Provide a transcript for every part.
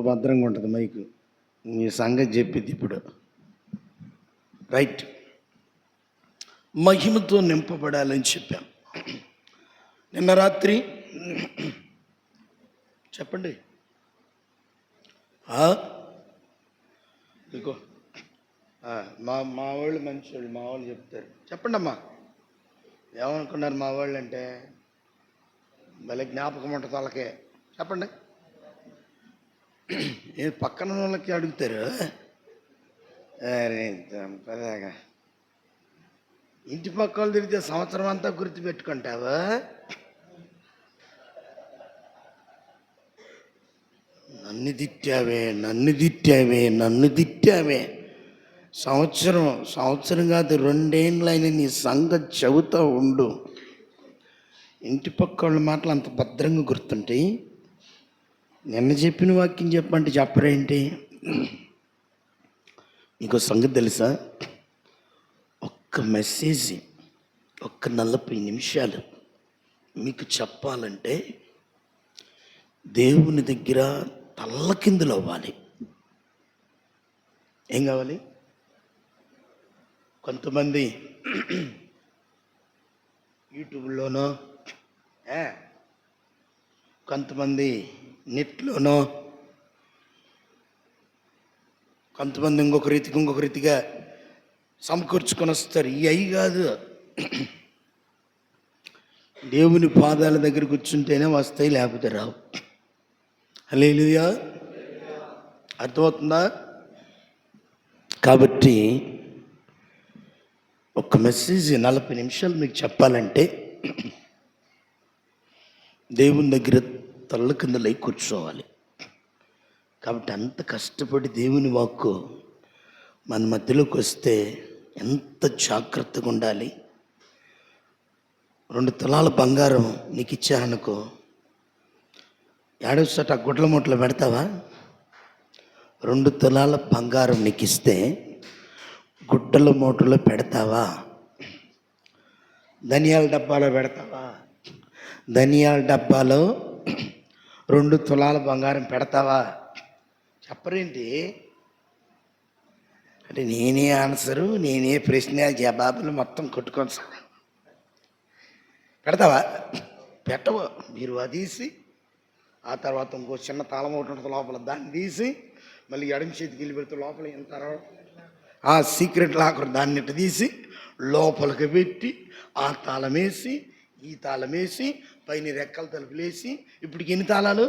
భద్రంగా ఉంటుంది మైకు. మీ సంగతి చెప్పింది ఇప్పుడు. రైట్. మహిమతో నింపబడాలని చెప్పాం. నిన్న రాత్రి చెప్పండి. ఇదిగో మా వాళ్ళు మంచి వాళ్ళు, మా వాళ్ళు చెప్తారు. చెప్పండి అమ్మా, ఏమనుకున్నారు మా వాళ్ళు అంటే? భలే జ్ఞాపకం ఉంటుంది వాళ్ళకే. చెప్పండి. ఏ పక్కన వాళ్ళకి అడుగుతారు. పదాగా ఇంటి పక్క వాళ్ళు తిరిగితే సంవత్సరం అంతా గుర్తుపెట్టుకుంటావా? నన్ను తిట్టావే, నన్ను తిట్టావే, నన్ను తిట్టావే. సంవత్సరం కాదు, 2 ఏళ్ళైనా నీ సంగతి చెబుతూ ఉండు. ఇంటి పక్క వాళ్ళ మాటలు అంత భద్రంగా గుర్తుంటాయి. నిన్న చెప్పిన వాక్యం చెప్పంటే చెప్పరేంటి? మీకు సంగతి తెలుసా? ఒక్క మెసేజ్, ఒక్క 40 నిమిషాలు మీకు చెప్పాలంటే దేవుని దగ్గర తల్లకిందులు అవ్వాలి. ఏం కావాలి? కొంతమంది యూట్యూబ్లోనో, కొంతమంది నెట్లోనో, కొంతమంది ఇంకొక రీతిగా సమకూర్చుకొని వస్తారు. ఈ అయి కాదు. దేవుని పాదాల దగ్గర కూర్చుంటేనే వస్తాయి, లేకపోతే రావు. హల్లెలూయా. అర్థమవుతుందా? కాబట్టి ఒక మెసేజ్ 40 నిమిషాలు మీకు చెప్పాలంటే దేవుని దగ్గర తల్ల కింద లై కూర్చోవాలి. కాబట్టి అంత కష్టపడి దేవుని వాక్కు మన మధ్యలోకి వస్తే ఎంత జాగ్రత్తగా ఉండాలి. 2 తులాల బంగారం నీకు ఇచ్చాననుకో, ఏడవసట గుడ్ల మూటలో పెడతావా? 2 తులాల బంగారం నీకు ఇస్తే గుడ్డల మూటలో పెడతావా? ధనియాల డబ్బాలో పెడతావా? ధనియాల డబ్బాలో 2 తులాల బంగారం పెడతావా? చెప్పరేంటి? అంటే నేనే ఆన్సరు, నేనే ప్రశ్న జవాబులు మొత్తం కొట్టుకొని పెడతావా? పెట్టవు. మీరు తీసి ఆ తర్వాత ఇంకో చిన్న తాళం ఒకటి ఉంటుంది లోపల, దాన్ని తీసి మళ్ళీ ఎడమ చేతికి వెళ్ళి పెడితే లోపల ఎంత ఆ సీక్రెట్ లాకర్ దాన్ని తీసి లోపలికి పెట్టి ఆ తాళం వేసి ఈ తాళం వేసి పైన రెక్కల తలుపులేసి, ఇప్పటికి ఎన్ని తాళాలు?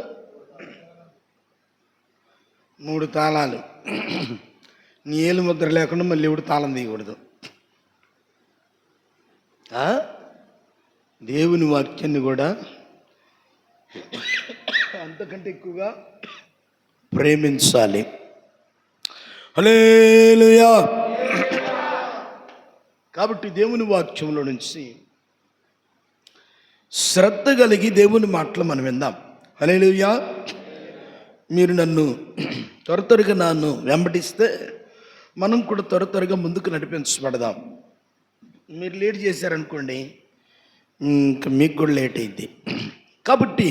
3 తాళాలు. నీ ఏలు ముద్ర లేకుండా మళ్ళీ ఇప్పుడు తాళం తీయకూడదు. దేవుని వాక్యాన్ని కూడా అంతకంటే ఎక్కువగా ప్రేమించాలి. హల్లెలూయా. కాబట్టి దేవుని వాక్యంలో నుంచి శ్రద్ధ కలిగి దేవుని మాటలు మనం విందాం. హల్లెలూయా. మీరు నన్ను త్వరగా నన్ను వెంబడిస్తే మనం కూడా త్వరగా ముందుకు నడిపించబడదాం. మీరు లేట్ చేశారనుకోండి, ఇంకా మీకు కూడా లేట్ అయింది. కాబట్టి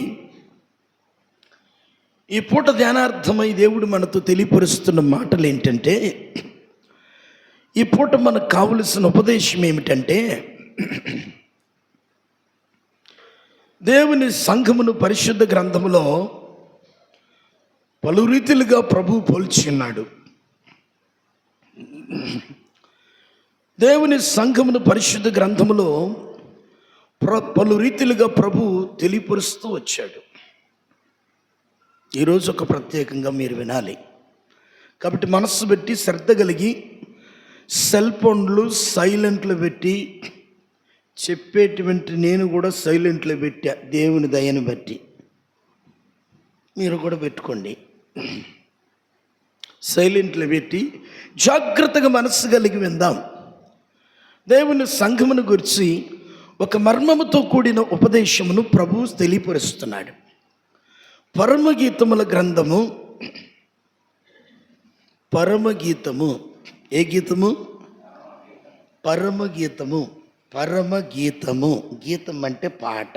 ఈ పూట ధ్యానార్థమై దేవుడు మనతో తెలియపరుస్తున్న మాటలు ఏంటంటే, ఈ పూట మనకు కావలసిన ఉపదేశం ఏమిటంటే, దేవుని సంఘమును పరిశుద్ధ గ్రంథములో పలు రీతిలుగా ప్రభు పోల్చి ఉన్నాడు. దేవుని సంఘమును పరిశుద్ధ గ్రంథములో పలు రీతిలుగా ప్రభు తెలియపరుస్తూ వచ్చాడు. ఈరోజు ఒక ప్రత్యేకంగా మీరు వినాలి. కాబట్టి మనస్సు పెట్టి శ్రద్ధ కలిగి సెల్ ఫోన్లు సైలెంట్లో పెట్టి చెప్పేటువంటి నేను కూడా సైలెంట్లో పెట్టా. దేవుని దయను బట్టి మీరు కూడా పెట్టుకోండి. సైలెంట్లో పెట్టి జాగ్రత్తగా మనస్సు కలిగి విందాం. దేవుని సంఘమును గురించి ఒక మర్మముతో కూడిన ఉపదేశమును ప్రభు తెలియపరుస్తున్నాడు. పరమగీతముల గ్రంథము, పరమగీతము. ఏ గీతము? పరమగీతము. పరమగీతము, గీతం అంటే పాట.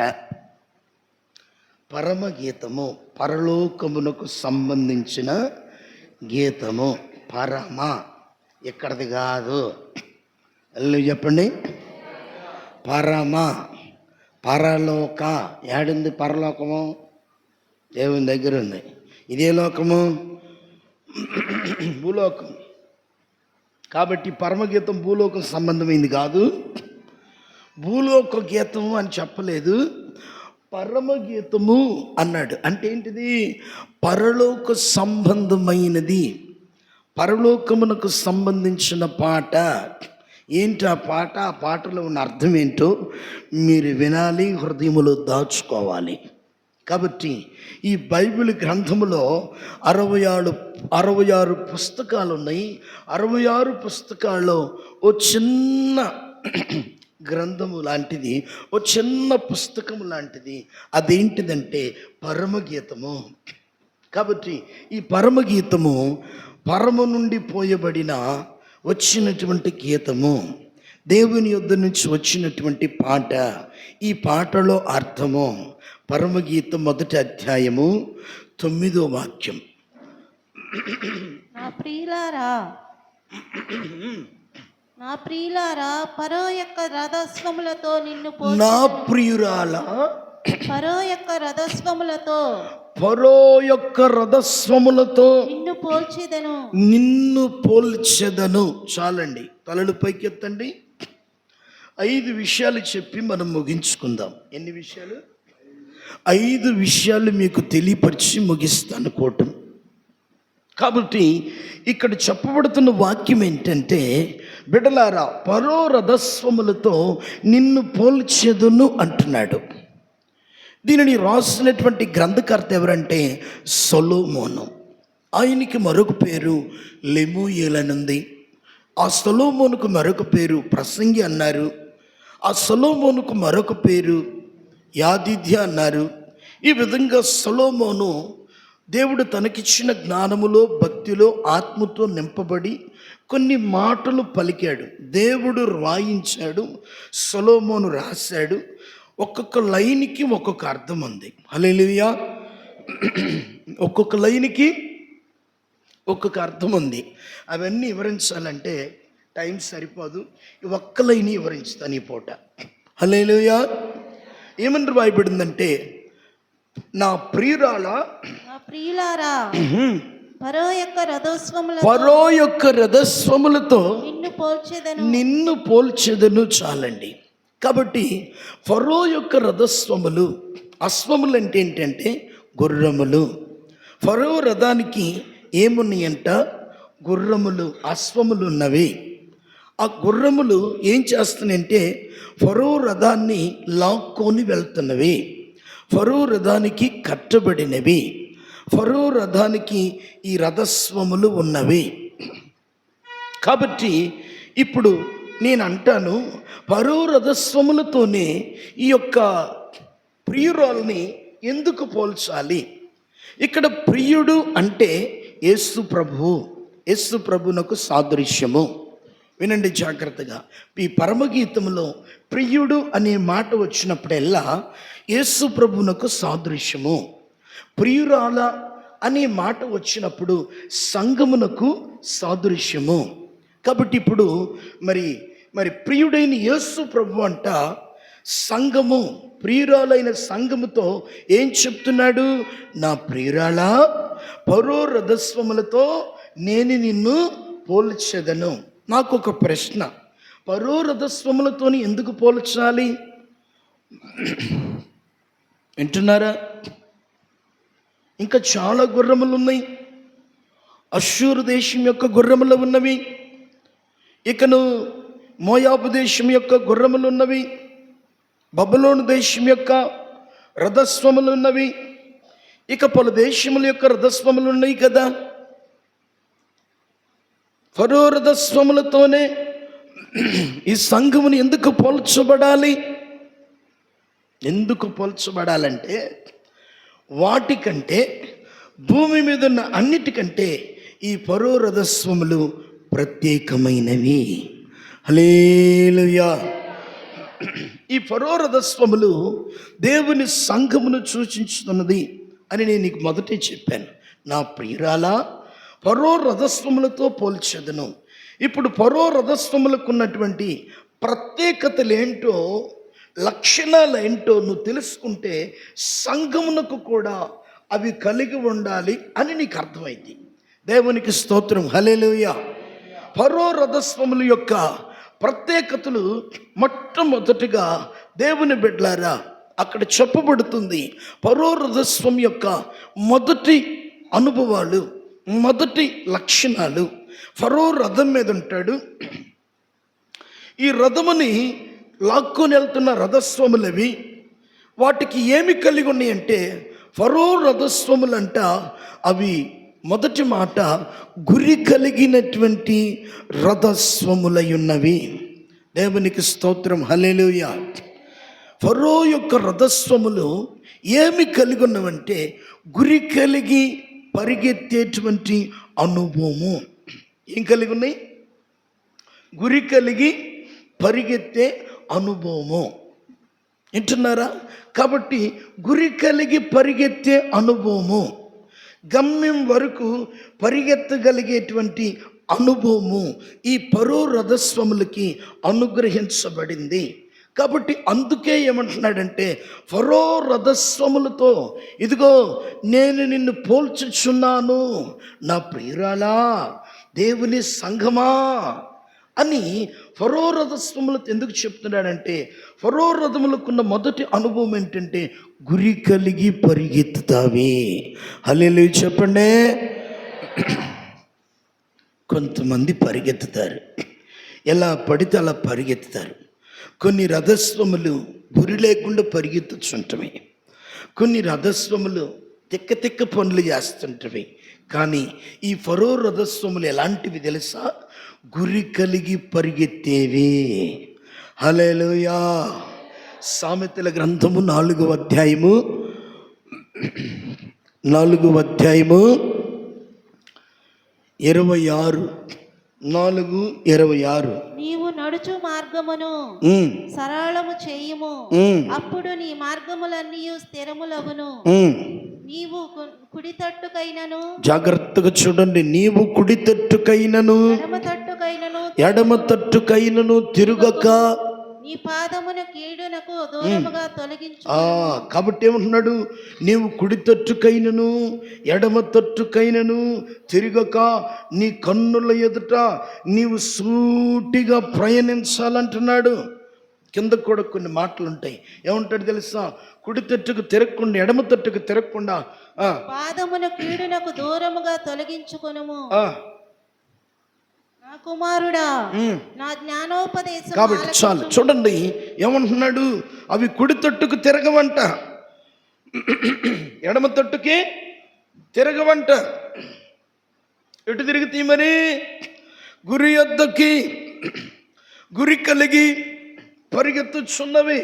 పరమగీతము పరలోకమునకు సంబంధించిన గీతము. పరమ ఎక్కడిది కాదు. అల్లు చెప్పండి. పరమ, పరలోక. ఏడుంది పరలోకము? దేవుని దగ్గర ఉంది. ఇదే లోకము భూలోకం. కాబట్టి పరమగీతం భూలోకం సంబంధమైంది కాదు. భూలోక గీతము అని చెప్పలేదు, పరమగీతము అన్నాడు. అంటే ఏంటిది? పరలోక సంబంధమైనది, పరలోకమునకు సంబంధించిన పాట. ఏంటి ఆ పాట? ఆ పాటలో ఉన్న అర్థం ఏంటో మీరు వినాలి, హృదయములో దాచుకోవాలి. కాబట్టి ఈ బైబిల్ గ్రంథములో 66 పుస్తకాలు ఉన్నాయి. 66 పుస్తకాల్లో ఓ చిన్న గ్రంథము లాంటిది, ఓ చిన్న పుస్తకము లాంటిది. అదేంటిదంటే పరమగీతము. కాబట్టి ఈ పరమగీతము పరమ నుండి పోయబడిన వచ్చినటువంటి గీతము, దేవుని యొద్ద నుంచి వచ్చినటువంటి పాట. ఈ పాటలో అర్థము పరమగీతం 1వ అధ్యాయము 9వ వాక్యం. నా ప్రియులారా ఫరో యొక్క రథస్వములతో నిన్ను నా ప్రియురాల ఫరో యొక్క రథస్వములతో నిన్ను పోల్చెదను. చాలండి, తలలు పైకెత్తండి. 5 విషయాలు చెప్పి మనం ముగించుకుందాం. ఎన్ని విషయాలు? 5 విషయాలు మీకు తెలియపరిచి ముగిస్తాను కోటం. కాబట్టి ఇక్కడ చెప్పబడుతున్న వాక్యం ఏంటంటే, బిడ్డలారా ఫరో రథస్వములతో నిన్ను పోల్చెదను అంటున్నాడు. దీనిని రాసినటువంటి గ్రంథకర్త ఎవరంటే సొలొమోను. ఆయనకి మరొక పేరు లెమూయేల్ అనుంది. ఆ సొలొమోనుకు మరొక పేరు ప్రసంగి అన్నారు. ఆ సొలొమోనుకు మరొక పేరు యాదిద్య అన్నారు. ఈ విధంగా సొలొమోను దేవుడు తనకిచ్చిన జ్ఞానములో, భక్తిలో, ఆత్మతో నింపబడి కొన్ని మాటలు పలికాడు. దేవుడు రాయించాడు, సొలొమోను రాశాడు. ఒక్కొక్క లైన్కి ఒక్కొక్క అర్థం ఉంది. హల్లెలూయా. ఒక్కొక్క లైన్కి ఒక్కొక్క అర్థం ఉంది. అవన్నీ వివరించాలంటే టైం సరిపోదు. ఒక్క లైన్ వివరించుతాను ఈ పూట. హల్లెలూయా. ఏమని రాయబడిందంటే, నా ప్రియులారా ఫరో యొక్క రథస్వములతో నిన్ను పోల్చెదను. చాలండి. కాబట్టి ఫరో యొక్క రథస్వములు, అశ్వములు అంటే ఏంటంటే గుర్రములు. ఫరో రథానికి ఏమున్నాయంట? గుర్రములు, అశ్వములు ఉన్నవి. ఆ గుర్రములు ఏం చేస్తున్నాయంటే ఫరో రథాన్ని లాక్కొని వెళ్తున్నవి, ఫరో రథానికి కట్టబడినవి, ఫరో రథానికి ఈ రథస్వములు ఉన్నవి. కాబట్టి ఇప్పుడు నేను అంటాను, ఫరో రథస్వములతోనే ఈ యొక్క ప్రియురాల్ని ఎందుకు పోల్చాలి? ఇక్కడ ప్రియుడు అంటే యేసు ప్రభువు, యేసు ప్రభునకు సాదృశ్యము. వినండి జాగ్రత్తగా. ఈ పరమగీతంలో ప్రియుడు అనే మాట వచ్చినప్పుడల్లా యేసు ప్రభునకు సాదృశ్యము. ప్రియురాల అనే మాట వచ్చినప్పుడు సంఘమునకు సాదృశ్యము. కాబట్టి ఇప్పుడు మరి ప్రియుడైన యేసు ప్రభు అంట సంఘము, ప్రియురాలైన సంఘముతో ఏం చెప్తున్నాడు? నా ప్రియురాలా, ఫరో రథస్వములతో నేను నిన్ను పోల్చెదను. నాకు ఒక ప్రశ్న, ఫరో రథస్వములతో ఎందుకు పోల్చాలి? వింటున్నారా? ఇంకా చాలా గుర్రములు ఉన్నాయి. అష్షూరు దేశం యొక్క గుర్రములు ఉన్నవి, ఇకను మోయాబు దేశం యొక్క గుర్రములు ఉన్నవి, బబులోను దేశం యొక్క రథస్వములు ఉన్నవి, ఇక పలు దేశముల యొక్క రథస్వములు ఉన్నాయి కదా. ఫరో రథస్వములతోనే ఈ సంఘముని ఎందుకు పోల్చబడాలి? ఎందుకు పోల్చబడాలంటే వాటికంటే, భూమి మీద ఉన్న అన్నిటికంటే ఈ ఫరో రథస్వములు ప్రత్యేకమైనవి. హల్లెలూయా. ఈ ఫరో రథస్వములు దేవుని సంఘమును సూచించుతున్నది అని నేను నీకు మొదటే చెప్పాను. నా ప్రియురాలా, ఫరో రథస్వములతో పోల్చెదను. ఇప్పుడు ఫరో రథస్వములకు ఉన్నటువంటి ప్రత్యేకతలేంటో, లక్షణాలేంటో నువ్వు తెలుసుకుంటే సంఘమునకు కూడా అవి కలిగి ఉండాలి అని నీకు అర్థమైంది. దేవునికి స్తోత్రం, హల్లెలూయా. ఫరో రథస్వముల యొక్క ప్రత్యేకతలు మొట్టమొదటిగా దేవుని బిడ్డలారా అక్కడ చెప్పబడుతుంది. ఫరో రథస్వం యొక్క మొదటి అనుభవాలు, మొదటి లక్షణాలు. ఫరో రథం మీద ఉంటాడు. ఈ రథముని లాక్కొని వెళ్తున్న రథస్వములవి. వాటికి ఏమి కలిగి ఉన్నాయంటే, ఫరో రథస్వములంట అవి మొదటి మాట గురి కలిగినటువంటి రథస్వములై ఉన్నవి. దేవునికి స్తోత్రం, హల్లెలూయా. ఫరో యొక్క రథస్వములు ఏమి కలిగి ఉన్నవంటే గురి కలిగి పరిగెత్తేటువంటి అనుభవము. ఏం కలిగి ఉన్నాయి? గురి కలిగి పరిగెత్తే అనుభవము. వింటున్నారా? కాబట్టి గురి కలిగి పరిగెత్తే అనుభవము, గమ్యం వరకు పరిగెత్తగలిగేటువంటి అనుభవము ఈ ఫరో రథస్వములకి అనుగ్రహించబడింది. కాబట్టి అందుకే ఏమంటున్నాడంటే, ఫరో రథస్వములతో ఇదిగో నేను నిన్ను పోల్చుచున్నాను, నా ప్రియురాలా, దేవుని సంఘమా అని ఫరో రథస్వములతో ఎందుకు చెప్తున్నాడంటే, ఫరో రథములకున్న మొదటి అనుభవం ఏంటంటే గురి కలిగి పరిగెత్తుతావి. హల్లెలూయా చెప్పండి. కొంతమంది పరిగెత్తుతారు, ఎలా పడితే అలా పరిగెత్తుతారు. కొన్ని రథస్వములు గురి లేకుండా పరిగెత్తుచుంటవి, కొన్ని రథస్వములు తిక్క తిక్క పనులు చేస్తుంటవి. కానీ ఈ ఫరో రథస్వములు ఎలాంటివి తెలుసా? గురి కలిగి పరిగెత్తేవి. హల్లెలూయా. సామెతల గ్రంథము 4వ అధ్యాయము 26 నీవు నడుచు మార్గమును సరళము చేయుము, అప్పుడు నీ మార్గములన్నీ స్థిరములగును. నీవు కుడి తట్టుకైనను, జాగ్రత్తగా చూడండి, నీవు కుడి తట్టుకైనను ఎడమ తట్టుకైనను తిరుగక నీ పాదమును కీడునకు దూరముగా తొలగించు. కాబట్టి ఏమంటున్నాడు? నీవు కుడి తట్టుకైనను ఎడమ తట్టుకైనను తిరగక నీ కన్నుల ఎదుట నీవు సూటిగా ప్రయాణించాలంటున్నాడు. కింద కూడా కొన్ని మాటలు ఉంటాయి. ఏమంటాడు తెలుసా? కుడి తట్టుకు తిరగకుండా ఎడమ తట్టుకు తిరగకుండా పాదమును కీడునకు దూరముగా తొలగించుకొనుము. నా కుమారుడా, నా జ్ఞానోపదేశం. కాబట్టి చాలు చూడండి, ఏమంటున్నాడు? అవి కుడి తట్టుకు తిరగవంట, ఎడమ తట్టుకి తిరగవంట. ఎటు తిరుగుతాయి మరి? గురి యొద్దకి గురి కలిగి పరిగెత్తుచున్నవి.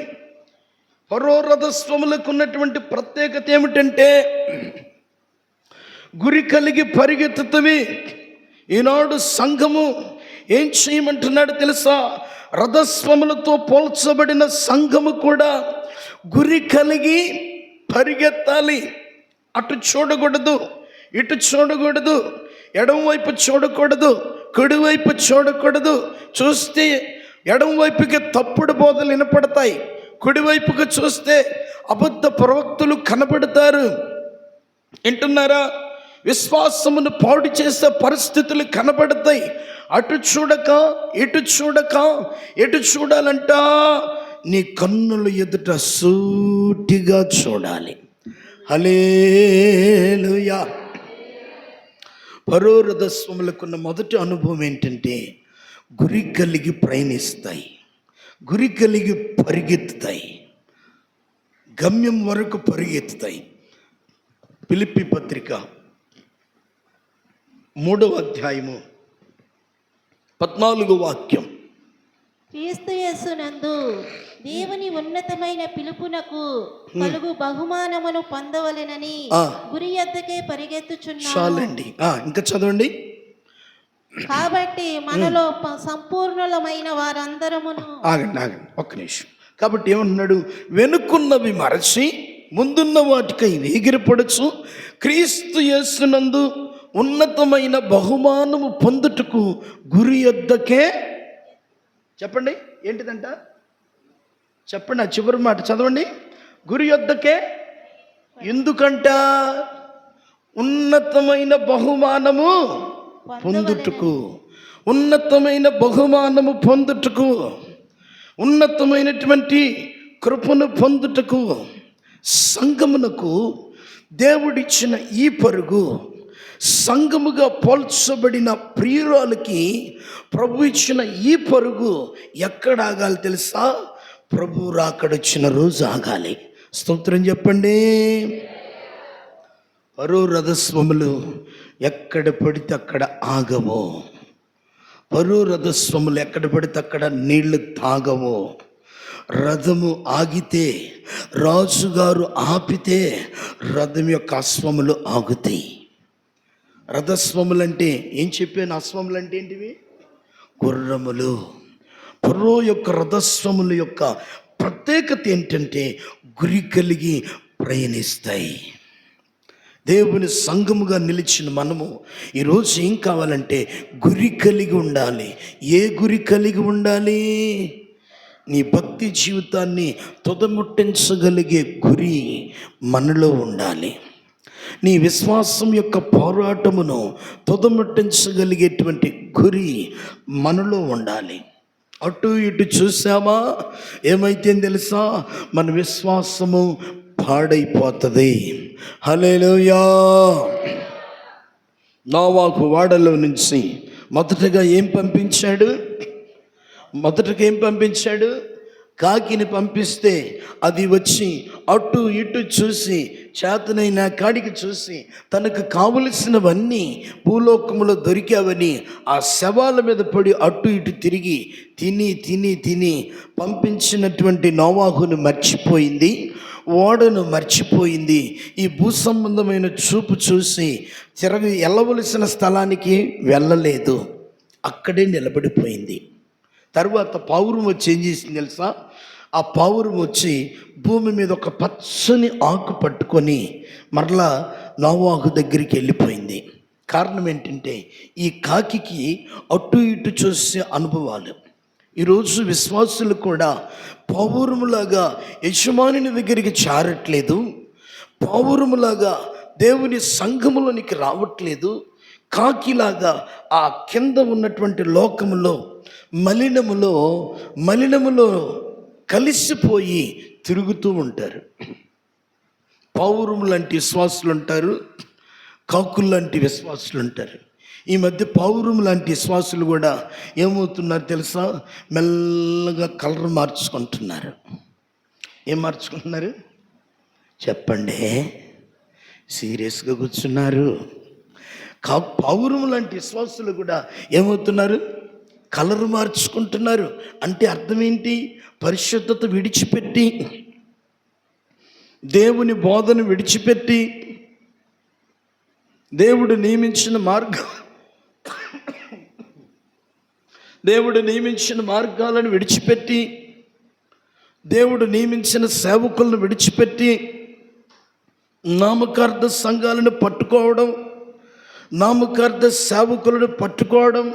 ఫరో రథస్వములకు ఉన్నటువంటి ప్రత్యేకత ఏమిటంటే గురి కలిగి పరిగెత్తుతవి. ఈనాడు సంఘము ఏం చేయమంటున్నాడు తెలుసా? రథస్వములతో పోల్చబడిన సంఘము కూడా గురి కలిగి పరిగెత్తాలి. అటు చూడకూడదు, ఇటు చూడకూడదు, ఎడమ వైపు చూడకూడదు, కుడివైపు చూడకూడదు. చూస్తే ఎడమ వైపుకి తప్పుడు బోధలు వినపడతాయి, కుడివైపుకి చూస్తే అబద్ధ ప్రవక్తలు కనబడతారు. వింటున్నారా? విశ్వాసమును పాడు చేసే పరిస్థితులు కనబడతాయి. అటు చూడక ఇటు చూడక, ఎటు చూడాలంట? నీ కన్నుల ఎదుట సూటిగా చూడాలి. హల్లెలూయా. ఫరో రథస్వములకున్న మొదటి అనుభవం ఏంటంటే గురి కలిగి ప్రయాణిస్తాయి, గురి కలిగి పరిగెత్తుతాయి, గమ్యం వరకు పరిగెత్తుతాయి. ఫిలిప్పీ పత్రిక 3వ అధ్యాయము 14వ వాక్యం. క్రీస్తు యేసునందు దేవుని ఉన్నతమైన పిలుపునకు కలుగు బహుమానమును పొందవలెనని గురి యొద్దకే పరిగెత్తుచున్నాను. చాలండి, ఇంకా చదవండి. కాబట్టి మనలో సంపూర్ణులమైన వారందరమును. ఆగండి ఒక్క నిమిషం. కాబట్టి ఏమంటున్నాడు? వెనుకున్నవి మరచి ముందున్న వాటికై వేగిరపడుచు క్రీస్తు యేసునందు ఉన్నతమైన బహుమానము పొందుటకు గురి యొద్దకే. చెప్పండి ఏంటిదంట, చెప్పండి ఆ చివరి మాట చదవండి. గురి యొద్దకే. ఎందుకంట? ఉన్నతమైన బహుమానము పొందుటకు, ఉన్నతమైన బహుమానము పొందుటకు, ఉన్నతమైనటువంటి కృపను పొందుటకు. సంఘమునకు దేవుడిచ్చిన ఈ పరుగు, సంఘముగా పోల్చబడిన ప్రియురాలకి ప్రభు ఇచ్చిన ఈ పరుగు ఎక్కడ ఆగాలి తెలుసా? ప్రభు రాకడొచ్చిన రోజు ఆగాలి. స్తోత్రం చెప్పండి. పరో రథస్వములు ఎక్కడ పడితే అక్కడ ఆగవో, పరో రథస్వములు ఎక్కడ పడితే అక్కడ నీళ్లు తాగవో. రథము ఆగితే, రాజుగారు ఆపితే రథం యొక్క అశ్వములు ఆగుతాయి. రథస్వములు అంటే ఏం చెప్పాను? అశ్వములు అంటే ఏంటివి? గుర్రములు. పరో యొక్క రథస్వముల యొక్క ప్రత్యేకత ఏంటంటే గురి కలిగి ప్రయాణిస్తాయి. దేవుని సంఘముగా నిలిచిన మనము ఈరోజు ఏం కావాలంటే గురి కలిగి ఉండాలి. ఏ గురి కలిగి ఉండాలి? నీ భక్తి జీవితాన్ని తుదముట్టించగలిగే గురి మనలో ఉండాలి. నీ విశ్వాసం యొక్క పోరాటమును తుదముట్టించగలిగేటువంటి గురి మనలో ఉండాలి. అటు ఇటు చూసామా ఏమైతే తెలుసా? మన విశ్వాసము పాడైపోతుంది. హల్లెలూయా. నోవాహు వాడలో నుంచి మొదటగా ఏం పంపించాడు? కాకిని పంపిస్తే అది వచ్చి అటు ఇటు చూసి, చేతనైన కాడికి చూసి, తనకు కావలసినవన్నీ భూలోకములో దొరికావని ఆ శవాల మీద పడి అటు ఇటు తిరిగి తిని పంపించినటువంటి నోవాహును మర్చిపోయింది, ఓడను మర్చిపోయింది. ఈ భూ సంబంధమైన చూపు చూసి వెళ్ళవలసిన స్థలానికి వెళ్ళలేదు, అక్కడే నిలబడిపోయింది. తర్వాత పావురం వచ్చి ఏం చేసింది తెలుసా? ఆ పావురం వచ్చి భూమి మీద ఒక పచ్చని ఆకు పట్టుకొని మరలా నోవాహు దగ్గరికి వెళ్ళిపోయింది. కారణం ఏంటంటే ఈ కాకికి అటు ఇటు చూసే అనుభవాలు. ఈరోజు విశ్వాసులు కూడా పావురములాగా యజమానుని దగ్గరికి చేరట్లేదు, పావురములాగా దేవుని సంఘములోనికి రావట్లేదు. కాకిలాగా ఆ కింద ఉన్నటువంటి లోకములో మలినములో కలిసిపోయి తిరుగుతూ ఉంటారు. పావురం లాంటి విశ్వాసులు ఉంటారు, కాకులు లాంటి విశ్వాసులు ఉంటారు. ఈ మధ్య పావురం లాంటి విశ్వాసులు కూడా ఏమవుతున్నారు తెలుసా? మెల్లగా కలర్ మార్చుకుంటున్నారు. ఏం మార్చుకుంటున్నారు చెప్పండి? సీరియస్గా కూర్చున్నారు. పావురం లాంటి విశ్వాసులు కూడా ఏమవుతున్నారు? కలర్ మార్చుకుంటున్నారు. అంటే అర్థం ఏంటి? పరిశుద్ధత విడిచిపెట్టి, దేవుని బోధన విడిచిపెట్టి, దేవుడు నియమించిన మార్గాలను విడిచిపెట్టి, దేవుడు నియమించిన సేవకులను విడిచిపెట్టి నామకార్థ సంఘాలను పట్టుకోవడం, నామకార్థ సేవకులను పట్టుకోవడం,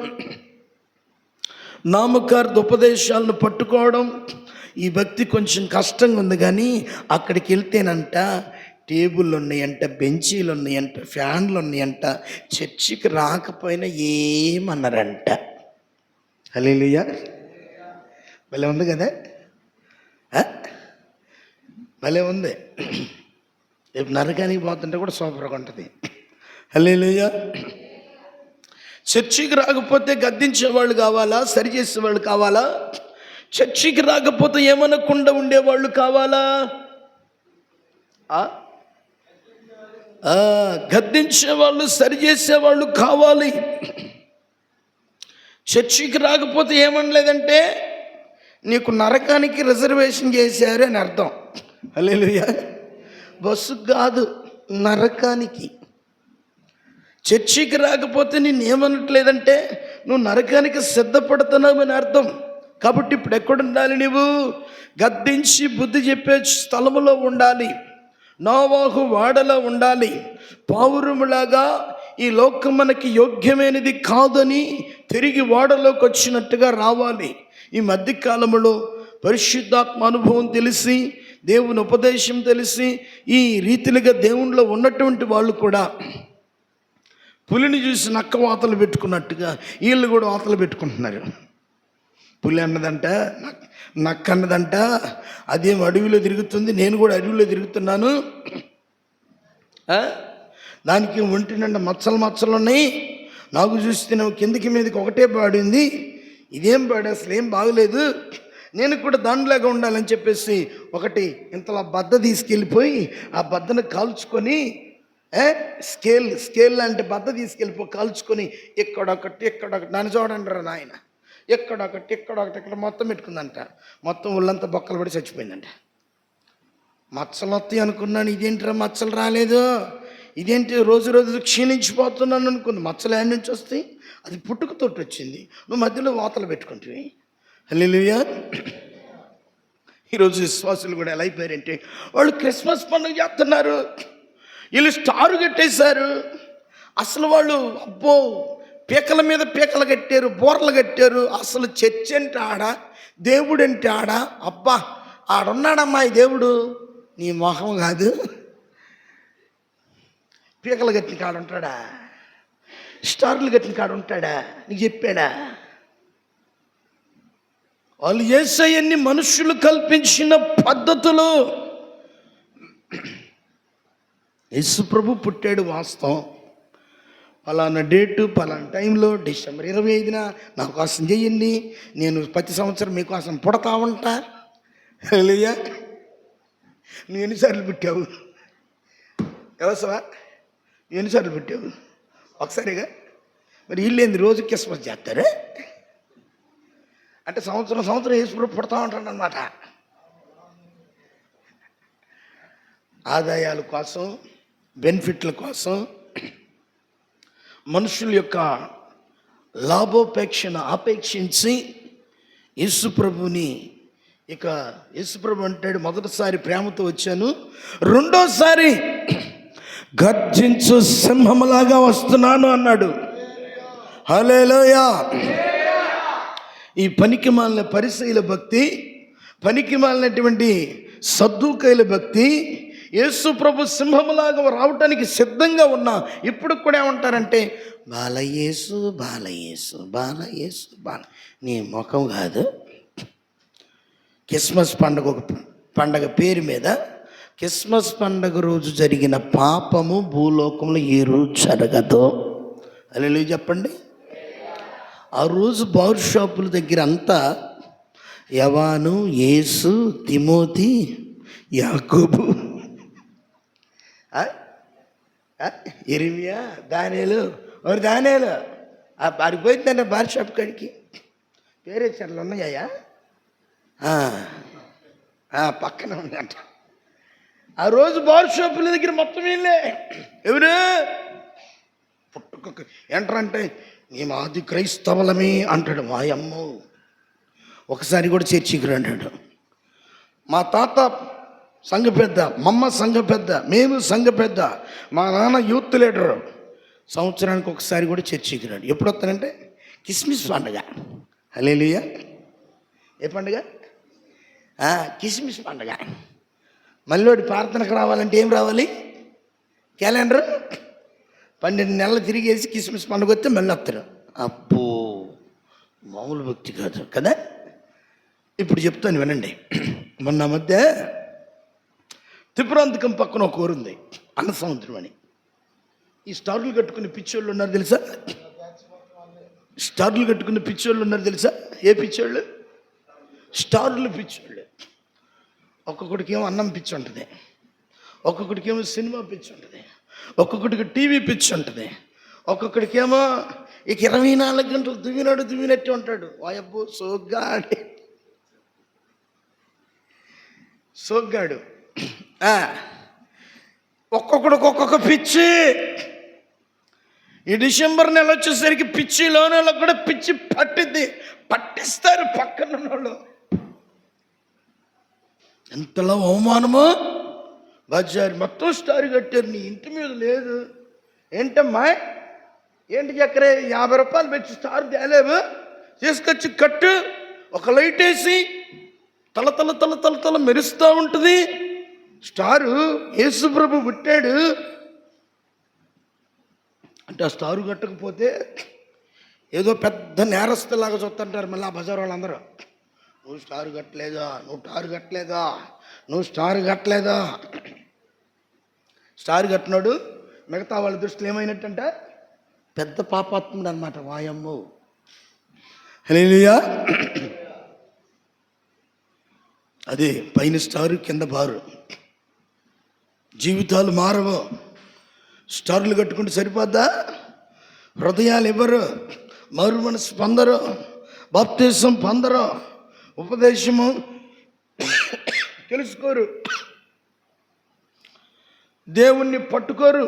నామకార్థ ఉపదేశాలను పట్టుకోవడం. ఈ భక్తి కొంచెం కష్టంగా ఉంది, కానీ అక్కడికి వెళ్తేనంట టేబుల్ ఉన్నాయంట, బెంచీలు ఉన్నాయంట, ఫ్యాన్లు ఉన్నాయంట, చర్చికి రాకపోయినా ఏమన్నారంట. హల్లెలూయా. భలే ఉంది కదా, భలే ఉంది. రేపు నరకానికి పోతుంటే కూడా సూపర్గా ఉంటుంది. హల్లెలూయా. చర్చికి రాకపోతే గద్దించేవాళ్ళు కావాలా? సరి చేసేవాళ్ళు కావాలా? చర్చికి రాకపోతే ఏమనకుండా ఉండేవాళ్ళు కావాలా? గద్దించేవాళ్ళు, సరి చేసేవాళ్ళు కావాలి. చర్చికి రాకపోతే ఏమనలేదంటే నీకు నరకానికి రిజర్వేషన్ చేశారు అని అర్థం. హల్లెలూయా. బస్సు కాదు, నరకానికి. చర్చికి రాకపోతే నేను ఏమనట్లేదంటే నువ్వు నరకానికి సిద్ధపడుతున్నావని అర్థం. కాబట్టి ఇప్పుడు ఎక్కడుండాలి? నువ్వు గద్దించి బుద్ధి చెప్పే స్థలములో ఉండాలి. నోవాహు వాడలో ఉండాలి. పావురములాగా ఈ లోకం మనకి యోగ్యమైనది కాదని తిరిగి వాడలోకి వచ్చినట్టుగా రావాలి. ఈ మధ్యకాలంలో పరిశుద్ధాత్మ అనుభవం తెలిసి, దేవుని ఉపదేశం తెలిసి, ఈ రీతిలుగా దేవునిలో ఉన్నటువంటి వాళ్ళు కూడా పులిని చూసి నక్క వాతలు పెట్టుకున్నట్టుగా వీళ్ళు కూడా వాతలు పెట్టుకుంటున్నారు. పులి అన్నదంట, నక్క అన్నదంట, అదేం అడవిలో తిరుగుతుంది, నేను కూడా అడవిలో తిరుగుతున్నాను, దానికి ఒంటి నిండా మచ్చలు ఉన్నాయి, నాకు చూస్తే కిందకి మీదకి ఒకటే పాడింది, ఇదేం పాడు, అసలు ఏం బాగలేదు, నేను కూడా దానిలాగా ఉండాలని చెప్పేసి ఒకటి ఇంతలా బద్ద తీసుకెళ్ళిపోయి ఆ బద్దను కాల్చుకొని, స్కేల్ అంటే బద్ద తీసుకెళ్ళిపో కాల్చుకొని ఇక్కడొకటి నన్ను చూడండి రా నాయన, ఎక్కడొకటి ఇక్కడ మొత్తం పెట్టుకుందంట. మొత్తం ఒళ్ళంతా బొక్కలు పడి చచ్చిపోయిందంట. మచ్చలు వస్తాయి అనుకున్నాను, ఇదేంటిరా మచ్చలు రాలేదు, ఇదేంటి రోజు రోజు క్షీణించిపోతున్నాను అనుకుంది. మచ్చలు ఏడు నుంచి వస్తాయి, అది పుట్టుకతోటి వచ్చింది, నువ్వు మధ్యలో వాతలు పెట్టుకుంటువి. హల్లెలూయా. ఈరోజు విశ్వాసులు కూడా ఎలా అయిపోయారంటే, వాళ్ళు క్రిస్మస్ పండుగ చేస్తున్నారు, వీళ్ళు స్టారు కట్టేశారు. అసలు వాళ్ళు అబ్బో పీకల మీద పీకలు కట్టారు, బోర్లు కట్టారు. అసలు చర్చ్ అంటే ఆడ, దేవుడు అంటే ఆడ, అబ్బా ఆడున్నాడమ్మా ఈ దేవుడు, నీ మొహం కాదు, పీకలు కట్టిన కాడు ఉంటాడా, స్టార్లు కట్టిన కాడు ఉంటాడా, నీకు చెప్పాడా? వాళ్ళు యేసయ్యని మనుషులు కల్పించిన పద్ధతులు. యేసు ప్రభు పుట్టాడు వాస్తవం, పలానా డేటు పలానా టైంలో డిసెంబర్ 25న నా కోసం చెయ్యండి, నేను ప్రతి సంవత్సరం మీకోసం పుడతా ఉంటా. హల్లెలూయా. నువ్వు ఎన్నిసార్లు పుట్టావు? ఎవసవా నువ్వు ఎన్నిసార్లు పుట్టావు? ఒకసారిగా. మరి వీళ్ళేంది రోజు క్రిస్మస్ చేస్తారు అంటే సంవత్సరం యేసు ప్రభు పుడతా ఉంటాడు అన్నమాట. ఆదాయాల కోసం, బెనిఫిట్ల కోసం, మనుషుల యొక్క లాభోపేక్షను ఆపేక్షించి యేసుప్రభుని, ఇక యేసుప్రభు అంటాడు, మొదటిసారి ప్రేమతో వచ్చాను, రెండోసారి గర్జించు సింహములాగా వస్తున్నాను అన్నాడు. హల్లెలూయా. ఈ పనికి మాలిన పరిసయ్యుల భక్తి, పనికి మాలినటువంటి సద్దూకయ్యుల భక్తి, యేసు ప్రభు సింహములాగా రావటానికి సిద్ధంగా ఉన్నా ఇప్పుడు కూడా ఏమంటారంటే, బాలయేసు బాలయేసు బాలయేసు బాల, నీ ముఖం కాదు. క్రిస్మస్ పండగ పేరు మీద క్రిస్మస్ పండగ రోజు జరిగిన పాపము భూలోకంలో ఏ రోజు జరగదు. హల్లెలూయా చెప్పండి. ఆ రోజు బార్ షాపుల దగ్గర అంతా యవాను, యేసు, తిమోతి, యాకోబు, ఇర్మియా, దానియేలు పారిపోయిందంటే బార్ షాప్ కాడికి పేరేచర్లు ఉన్నాయా? పక్కన ఉందంట. ఆ రోజు బార్ షాపుల దగ్గర మొత్తం వీళ్ళే. ఎవరు పుట్టుక ఏంటంటే మేము ఆది క్రైస్తవులమే అంటాడు. మా అమ్మ ఒకసారి కూడా చర్చికి రంటాడు. మా తాత సంఘ పెద్ద, మమ్మ సంఘ పెద్ద, మేము సంఘ పెద్ద, మా నాన్న యూత్ లీడరు. సంవత్సరానికి ఒకసారి కూడా చర్చికి రాడు. ఎప్పుడు వస్తానంటే క్రిస్మస్ పండుగ. హల్లెలూయా. ఏ పండుగ? క్రిస్మస్ పండుగ. మళ్ళీ ప్రార్థనకు రావాలంటే ఏం రావాలి? క్యాలెండర్. 12 నెలలు తిరిగేసి క్రిస్మస్ పండుగ వస్తే మళ్ళీ వస్తారు. అబ్బో మామూలు భక్తి కాదు కదా. ఇప్పుడు చెప్తాను వినండి. మొన్న మధ్య త్రిపురాంతకం పక్కన ఒక ఊరుంది, అన్న సముద్రం అని. ఈ స్టార్లు కట్టుకునే పిచ్చోళ్ళు ఉన్నారు తెలుసా? స్టార్లు కట్టుకునే పిచ్చోళ్ళు ఉన్నారు తెలుసా? ఏ పిచ్చోళ్ళు? స్టార్లు పిచ్చోళ్ళు. ఒక్కొక్కడికి ఏమో అన్నం పిచ్చి ఉంటుంది, ఒక్కొక్కడికి ఏమో సినిమా పిచ్చి ఉంటుంది, ఒక్కొక్కడికి టీవీ పిచ్చి ఉంటుంది, ఒక్కొక్కడికేమో ఇక 24 గంటలు దువ్వినట్టు ఉంటాడు. వాయబ్బో సోగ్గాడు. ఒక్కొక్కడికి ఒక్కొక్క పిచ్చి. ఈ డిసెంబర్ నెల వచ్చేసరికి పిచ్చిలోనే కూడా పిచ్చి పట్టిస్తారు పక్కన వాళ్ళు. ఎంతలో అవమానమో బజార్ మొత్తం స్టార్ కట్టారు, నీ ఇంటి మీద లేదు ఏంటమ్మా? ఏంటి చక్కరే 50 రూపాయలు పెట్టి స్టార్ తేలేవు, తీసుకొచ్చి కట్టు. ఒక లైట్ వేసి తల తల తల తల తల మెరుస్తూ ఉంటుంది స్టారు. యేసుప్రభు పుట్టాడు అంటే ఆ స్టారు కట్టకపోతే ఏదో పెద్ద నేరస్తులాగా చూస్తుంటారు మళ్ళీ ఆ బజార్ వాళ్ళందరూ. నువ్వు స్టార్ కట్టలేదా, నువ్వు స్టార్ కట్టలేదా, నువ్వు స్టార్ కట్టలేదా. స్టార్ కట్టినాడు మిగతా వాళ్ళ దృష్టిలో ఏమైనట్టంటే పెద్ద పాపాత్ముడు అనమాట. వాయమ్ము హల్లెలూయా. అదే పైన స్టారు కింద బారు. జీవితాలు మారవు. స్టార్లు కట్టుకుంటే సరిపోద్దా? హృదయాలు ఇవ్వరు, మారు మనసు పొందరు, బాప్తిసం పొందరు, ఉపదేశము తెలుసుకోరు, దేవుణ్ణి పట్టుకోరు,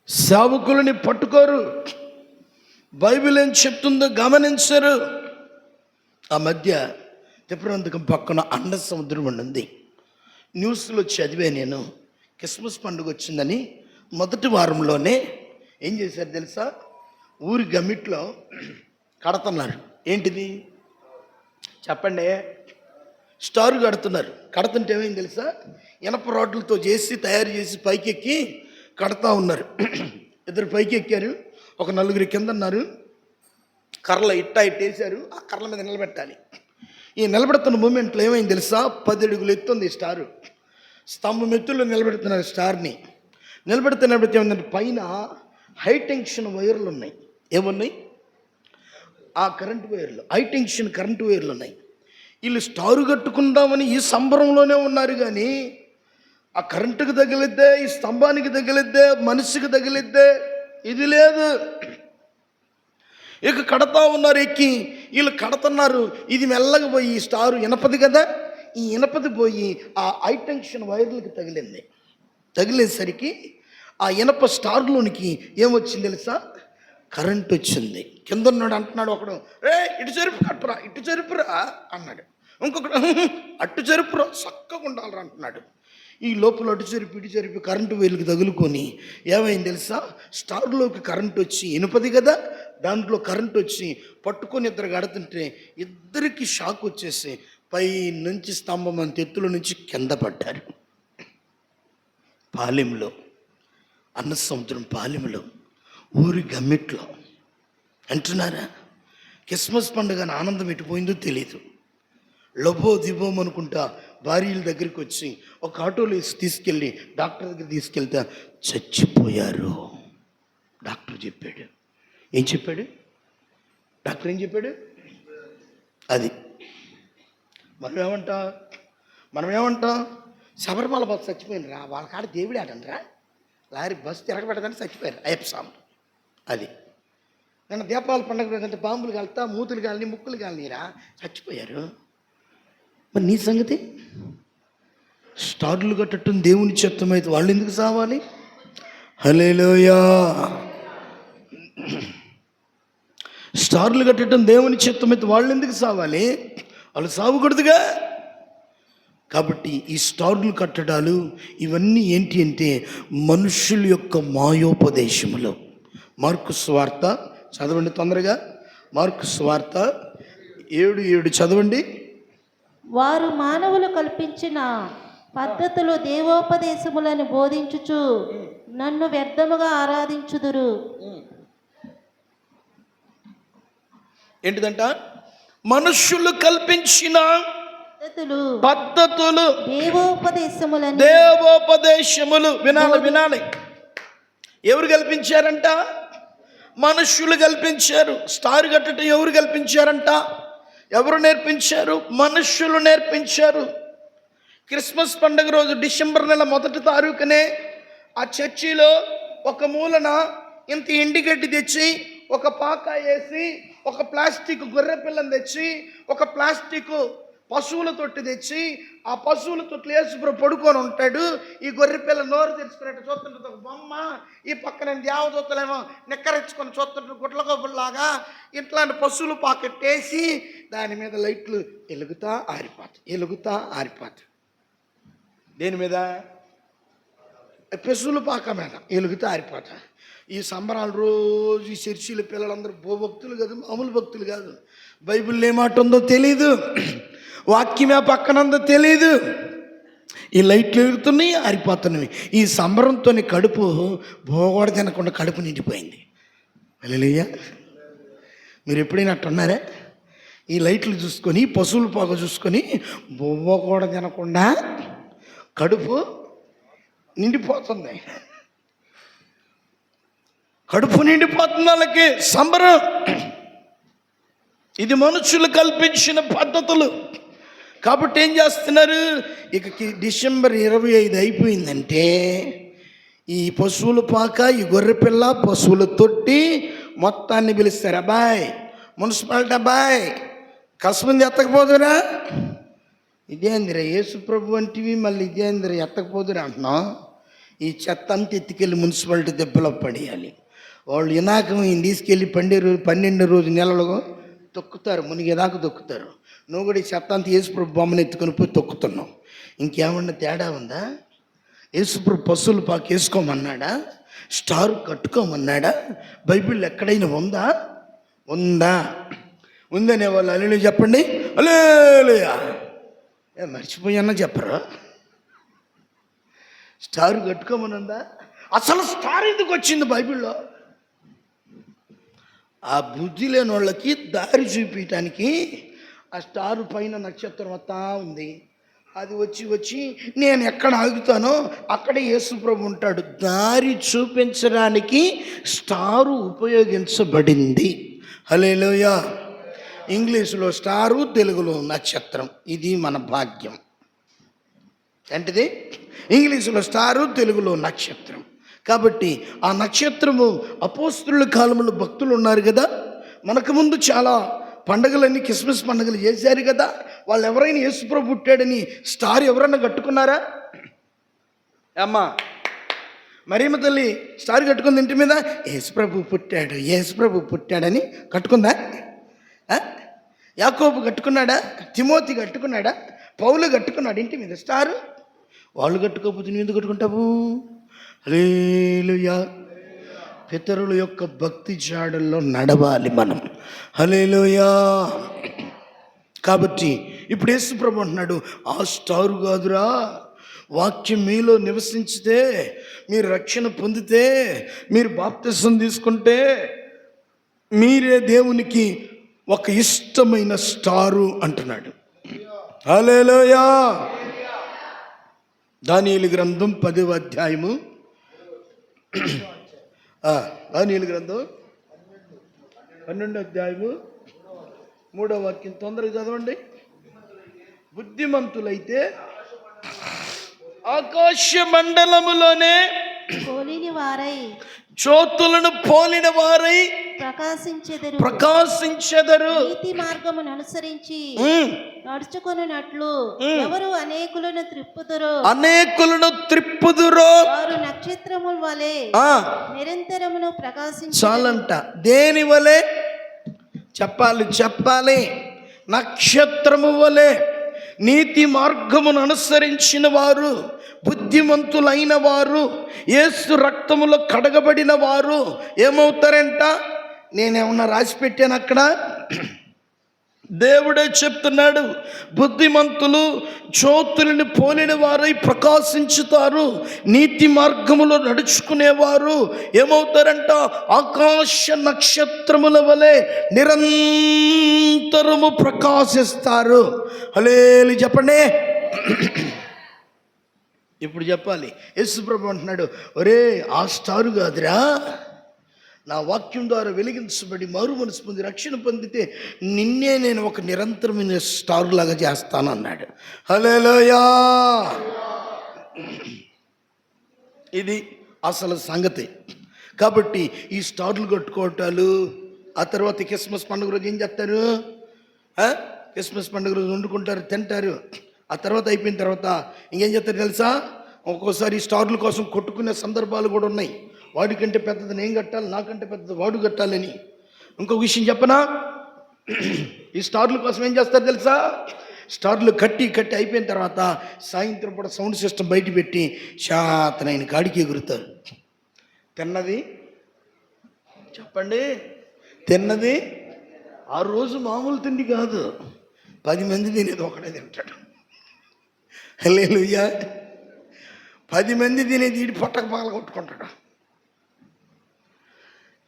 సేవకులని పట్టుకోరు, బైబిల్ ఏం చెప్తుందో గమనించరు. ఆ మధ్య తిప్పరంతకం పక్కన అండ సముద్రం ఉంది. న్యూస్లో చదివే నేను, క్రిస్మస్ పండుగ వచ్చిందని మొదటి వారంలోనే ఏం చేశారు తెలుసా? ఊరి గమ్మిట్లో కడుతున్నారు. ఏంటిది చెప్పండి? స్టార్ కడుతున్నారు. కడుతుంటే ఏమైంది తెలుసా? ఇనప రాడ్లతో తయారు చేసి పైకెక్కి కడతా ఉన్నారు. ఇద్దరు పైకి ఎక్కారు, ఒక నలుగురు కింద ఉన్నారు. కర్రలు ఇట్టేసారు. ఆ కర్రల మీద నిలబెట్టాలి. ఈ నిలబెడుతున్న మూమెంట్లో ఏమైంది తెలుసా? 10 అడుగులు ఎత్తుంది స్టారు. స్తంభం ఎత్తుల్లో నిలబెడుతున్నారు స్టార్ని. నిలబెడితే ఏమైందంటే పైన హై టెన్షన్ వైర్లు ఉన్నాయి. ఏమున్నాయి? ఆ కరెంటు వైర్లు, హై టెన్షన్ కరెంటు వైర్లు ఉన్నాయి. వీళ్ళు స్టారు కట్టుకుందామని ఈ సంబరంలోనే ఉన్నారు, కానీ ఆ కరెంటుకి తగిలిద్దే, ఈ స్తంభానికి తగిలిద్దే, మనిషికి తగిలిద్దే, ఇది లేదు. ఇక కడతా ఉన్నారు ఎక్కి. వీళ్ళు కడుతున్నారు. ఇది మెల్లగా పోయి ఈ స్టారు ఇనపది కదా, ఈ ఇనపది పోయి ఆ హై టెన్షన్ వైర్లకి తగిలింది. తగిలేసరికి ఆ ఇనప స్టార్లోనికి ఏమొచ్చింది తెలుసా? కరెంట్ వచ్చింది. కింద ఉన్నాడు అంటున్నాడు ఒకడు, ఇటు చెరుపు కట్టురా, ఇటు చెరుపురా అన్నాడు. ఇంకొకడు అట్టు చెరుపురా, చక్కగా ఉండాలరా అంటున్నాడు. ఈ లోపల అటు చెరిపి ఇటు చెరిపి కరెంటు వైర్లకి తగులుకొని ఏమైంది తెలుసా? స్టార్లోకి కరెంట్ వచ్చి, ఇనుపది కదా, దాంట్లో కరెంట్ వచ్చి పట్టుకొని ఇద్దరు కడుతుంటే ఇద్దరికి షాక్ వచ్చేసి పై నుంచి స్తంభం అంత ఎత్తుల నుంచి కింద పడ్డారు. పాలెంలో, అన్న సముద్రం పాలెంలో, ఊరి గమ్మిట్లో అంటున్నారా? క్రిస్మస్ పండుగ ఆనందం ఎటుపోయిందో తెలీదు. లబో దిబోం అనుకుంటా భార్యల దగ్గరికి వచ్చి ఒక ఆటోలో తీసుకెళ్ళి డాక్టర్ దగ్గర తీసుకెళ్తే చచ్చిపోయారు. డాక్టర్ చెప్పాడు. ఏం చెప్పాడు డాక్టర్? ఏం చెప్పాడు? అది మనం ఏమంటాం? శబరిమల బస్సు చచ్చిపోయినరా, వాళ్ళ కాడ దేవుడు ఆడంరా, లారీ బస్సు తిరగబెట్టదని చచ్చిపోయారు అయ్యప్ప స్వామి. అది నేను దీపావళి పండుగ అంటే బాంబులు కాలుతా, మూతులు కాలని, ముక్కులు కాలనీరా, చచ్చిపోయారు. మరి నీ సంగతి? స్టార్లు కట్టడం దేవుని చిత్తమైతే వాళ్ళు ఎందుకు సావాలి? హల్లెలూయా. స్టార్లు కట్టడం దేవుని చిత్తమైతే వాళ్ళు ఎందుకు సావాలి? వాళ్ళు సావకూడదుగా. కాబట్టి ఈ స్టార్లు కట్టడాలు ఇవన్నీ ఏంటి అంటే మనుషుల యొక్క మాయోపదేశములు. మార్కు సువార్త చదవండి తొందరగా. మార్కు సువార్త 7:7 చదవండి. వారు మానవులు కల్పించిన పద్ధతులు దేవోపదేశములను బోధించుచు నన్ను వ్యర్థముగా ఆరాధించుదురు. ఏంటిదంట? మనుషులు కల్పించిన పద్ధతులు దేవోపదేశములు. వినాలి. ఎవరు కల్పించారంట? మనుషులు కల్పించారు. స్టార్ కట్టడం ఎవరు కల్పించారంట? ఎవరు నేర్పించారు? మనుషులు నేర్పించారు. క్రిస్మస్ పండుగ రోజు డిసెంబర్ నెల 1వ తారీఖునే ఆ చర్చిలో ఒక మూలన ఇంత ఎండిగడ్డి తెచ్చి, ఒక పాక వేసి, ఒక ప్లాస్టిక్ గొర్రె పిల్లని తెచ్చి, ఒక ప్లాస్టిక్ పశువుల తొట్టి తెచ్చి, ఆ పశువుల తొట్టి యేసుప్రభు పడుకొని ఉంటాడు. ఈ గొర్రె పిల్ల నోరు తెరుచుకున్నట్టు చూస్తుంటుంది ఒక బొమ్మ. ఈ పక్కన దేవదూతలేమో నిక్కరెచ్చుకొని చూస్తుంటారు గుడ్ల గొబ్బుల్లాగా. ఇట్లాంటి పశువులు పాకెట్టేసి దాని మీద లైట్లు ఎలుగుతా ఆరిపోతాయి. దేని మీద? పశువుల పాక మీద ఎలుగుతే ఆరిపోతా. ఈ సంబరాలు రోజు ఈ చర్చిల పిల్లలందరూ భక్తులు కాదు, మామూలు భక్తులు కాదు. బైబిల్లో ఏమాట ఉందో తెలీదు, వాక్యమే పక్కన ఉందో తెలీదు. ఈ లైట్లు ఎగురుతున్నాయి, ఆరిపోతున్నాయి. ఈ సంబరంతో కడుపు భోగోడ తినకుండా కడుపు నిండిపోయింది. హల్లెలూయా. మీరు ఎప్పుడైనా అట్టున్నారా? ఈ లైట్లు చూసుకొని, పశువుల పాక చూసుకొని బొవ్వ కూడా తినకుండా కడుపు నిండిపోతుంది. కడుపు నిండిపోతుంది వాళ్ళకి సంబరం. ఇది మనుషులు కల్పించిన పద్ధతులు. కాబట్టి ఏం చేస్తున్నారు? ఇక డిసెంబర్ 25 అయిపోయిందంటే ఈ పశువుల పాక, ఈ గొర్రె పిల్ల, పశువుల తొట్టి మొత్తాన్ని పిలుస్తారు. అబ్బాయ్, మున్సిపాలిటీ అబ్బాయ్, కసమంది ఎత్తకపోదురా. ఇదేందిరా యేసు ప్రభు వంటివి, మళ్ళీ ఇదేందిరా ఎత్తకపోదురా అంటున్నాం. ఈ చెత్త అంతా ఎత్తుకెళ్ళి మున్సిపాలిటీ దెబ్బలో పడేయాలి. వాళ్ళు ఇనాకం తీసుకెళ్ళి 12 రోజు నెలలు తొక్కుతారు, మునిగేదాకా తొక్కుతారు. నువ్వు కూడా ఈ చెత్త అంతా యేసుప్రభు బొమ్మను ఎత్తుకొని పోయి తొక్కుతున్నావు. ఇంకేమన్నా తేడా ఉందా? యేసుప్రభు పశువుల పాక వేసుకోమన్నాడా? స్టార్ కట్టుకోమన్నాడా? బైబిల్ ఎక్కడైనా ఉందా? ఉందనే వాళ్ళు హల్లెలూయా చెప్పండి. హల్లెలూయా. మర్చిపోయాన్నా చెప్పరా? స్టార్ కట్టుకోమనుందా? అసలు స్టార్ ఎందుకు వచ్చింది బైబిల్లో? ఆ బుద్ధి లేని వాళ్ళకి దారి చూపించడానికి ఆ స్టారు పైన నక్షత్రం వస్తా ఉంది. అది వచ్చి నేను ఎక్కడ ఆగుతానో అక్కడే యేసుప్రభు ఉంటాడు. దారి చూపించడానికి స్టారు ఉపయోగించబడింది. హల్లెలూయా. ఇంగ్లీషులో స్టారు, తెలుగులో నక్షత్రం. ఇది మన భాగ్యం. ఏంటిది? ఇంగ్లీషులో స్టారు, తెలుగులో నక్షత్రం. కాబట్టి ఆ నక్షత్రము అపోస్తలుల కాలంలో భక్తులు ఉన్నారు కదా, మనకు ముందు చాలా పండుగలన్నీ క్రిస్మస్ పండుగలు చేశారు కదా. వాళ్ళు ఎవరైనా యేసుప్రభు పుట్టాడని స్టార్ ఎవరన్నా కట్టుకున్నారా? అమ్మా మరియమ్మ తల్లి స్టార్ కట్టుకుంది ఇంటి మీద. యేసుప్రభు పుట్టాడని కట్టుకుందా? యాకోబు కట్టుకున్నాడా? తిమోతి కట్టుకున్నాడా? పౌలు కట్టుకున్నాడు ఇంటి మీద స్టారు. వాళ్ళు కట్టుకోకపోతే నువ్వు ఎందుకు కట్టుకుంటావు? హల్లెలూయా. పితరుల యొక్క భక్తి జాడల్లో నడవాలి మనం. హల్లెలూయా. కాబట్టి ఇప్పుడు యేసుప్రభు అంటున్నాడు, ఆ స్టారు కాదురా, వాక్యం మీలో నివసించితే, మీరు రక్షణ పొందితే, మీరు బాప్తిసం తీసుకుంటే మీరే దేవునికి ఒక ఇష్టమైన స్టారు అంటున్నాడు. హల్లెలూయా. దానియేలు గ్రంథం 10వ అధ్యాయము, దానియేలు గ్రంథం 12వ అధ్యాయము 3వ వాక్యం తొందరగా చదవండి. బుద్ధిమంతులైతే ఆకాశ మండలములోనే పోలిన వారై, జ్యోతులను పోలిన వారై ప్రకాశించెదరు. నీతి మార్గమును అనుసరించి నడుచుకొనున్నట్లు ఎవరు అనేకులను త్రిప్పుదురో వారు నక్షత్రముల వలె నిరంతరమును ప్రకాశించు. చాలంట. దేని వలె చెప్పాలి? నక్షత్రము వలె. నీతి మార్గమును అనుసరించిన వారు, బుద్ధిమంతులైన వారు, యేసు రక్తములో కడగబడిన వారు ఏమవుతారంట? నేనేమన్నా రాసి పెట్టాను అక్కడ? దేవుడే చెప్తున్నాడు. బుద్ధిమంతులు జ్యోతులను పోలిన వారై ప్రకాశించుతారు. నీతి మార్గములో నడుచుకునేవారు ఏమవుతారంట? ఆకాశ నక్షత్రముల వలె నిరంతరము ప్రకాశిస్తారు. హల్లెలూయా చెప్పండి. ఇప్పుడు చెప్పాలి. యేసుప్రభు అంటున్నాడు, ఒరే ఆ స్టారు కాదురా, నా వాక్యం ద్వారా వెలిగించబడి మారు మనసు పొంది రక్షణ పొందితే నిన్నే నేను ఒక నిరంతరమైన స్టార్ లాగా చేస్తాను అన్నాడు. హల్లెలూయా. ఇది అసలు సంగతి. కాబట్టి ఈ స్టార్లు కట్టుకోవటాలు, ఆ తర్వాత క్రిస్మస్ పండుగ రోజు ఏం చేస్తారు? క్రిస్మస్ పండుగ రోజు వండుకుంటారు, తింటారు. ఆ తర్వాత అయిపోయిన తర్వాత ఇంకేం చేస్తారు తెలుసా? ఒక్కోసారి స్టార్ల కోసం కొట్టుకునే సందర్భాలు కూడా ఉన్నాయి. వాడికంటే పెద్దది నేను కట్టాలి, నాకంటే పెద్దది వాడు కట్టాలని. ఇంకొక విషయం చెప్పనా? ఈ స్టార్ల కోసం ఏం చేస్తారు తెలుసా? స్టార్లు కట్టి అయిపోయిన తర్వాత సాయంత్రం పూట సౌండ్ సిస్టమ్ బయట పెట్టి శాతనైన కాడికి ఎగురుతారు. తిన్నది చెప్పండి, తిన్నది ఆ రోజు మామూలు తిండి కాదు, 10 మంది తినేది ఒకటే తింటాడు. హల్లెలూయా. 10 మంది తినేది ఈడి పొట్టకు పగల కొట్టుకుంటాడు.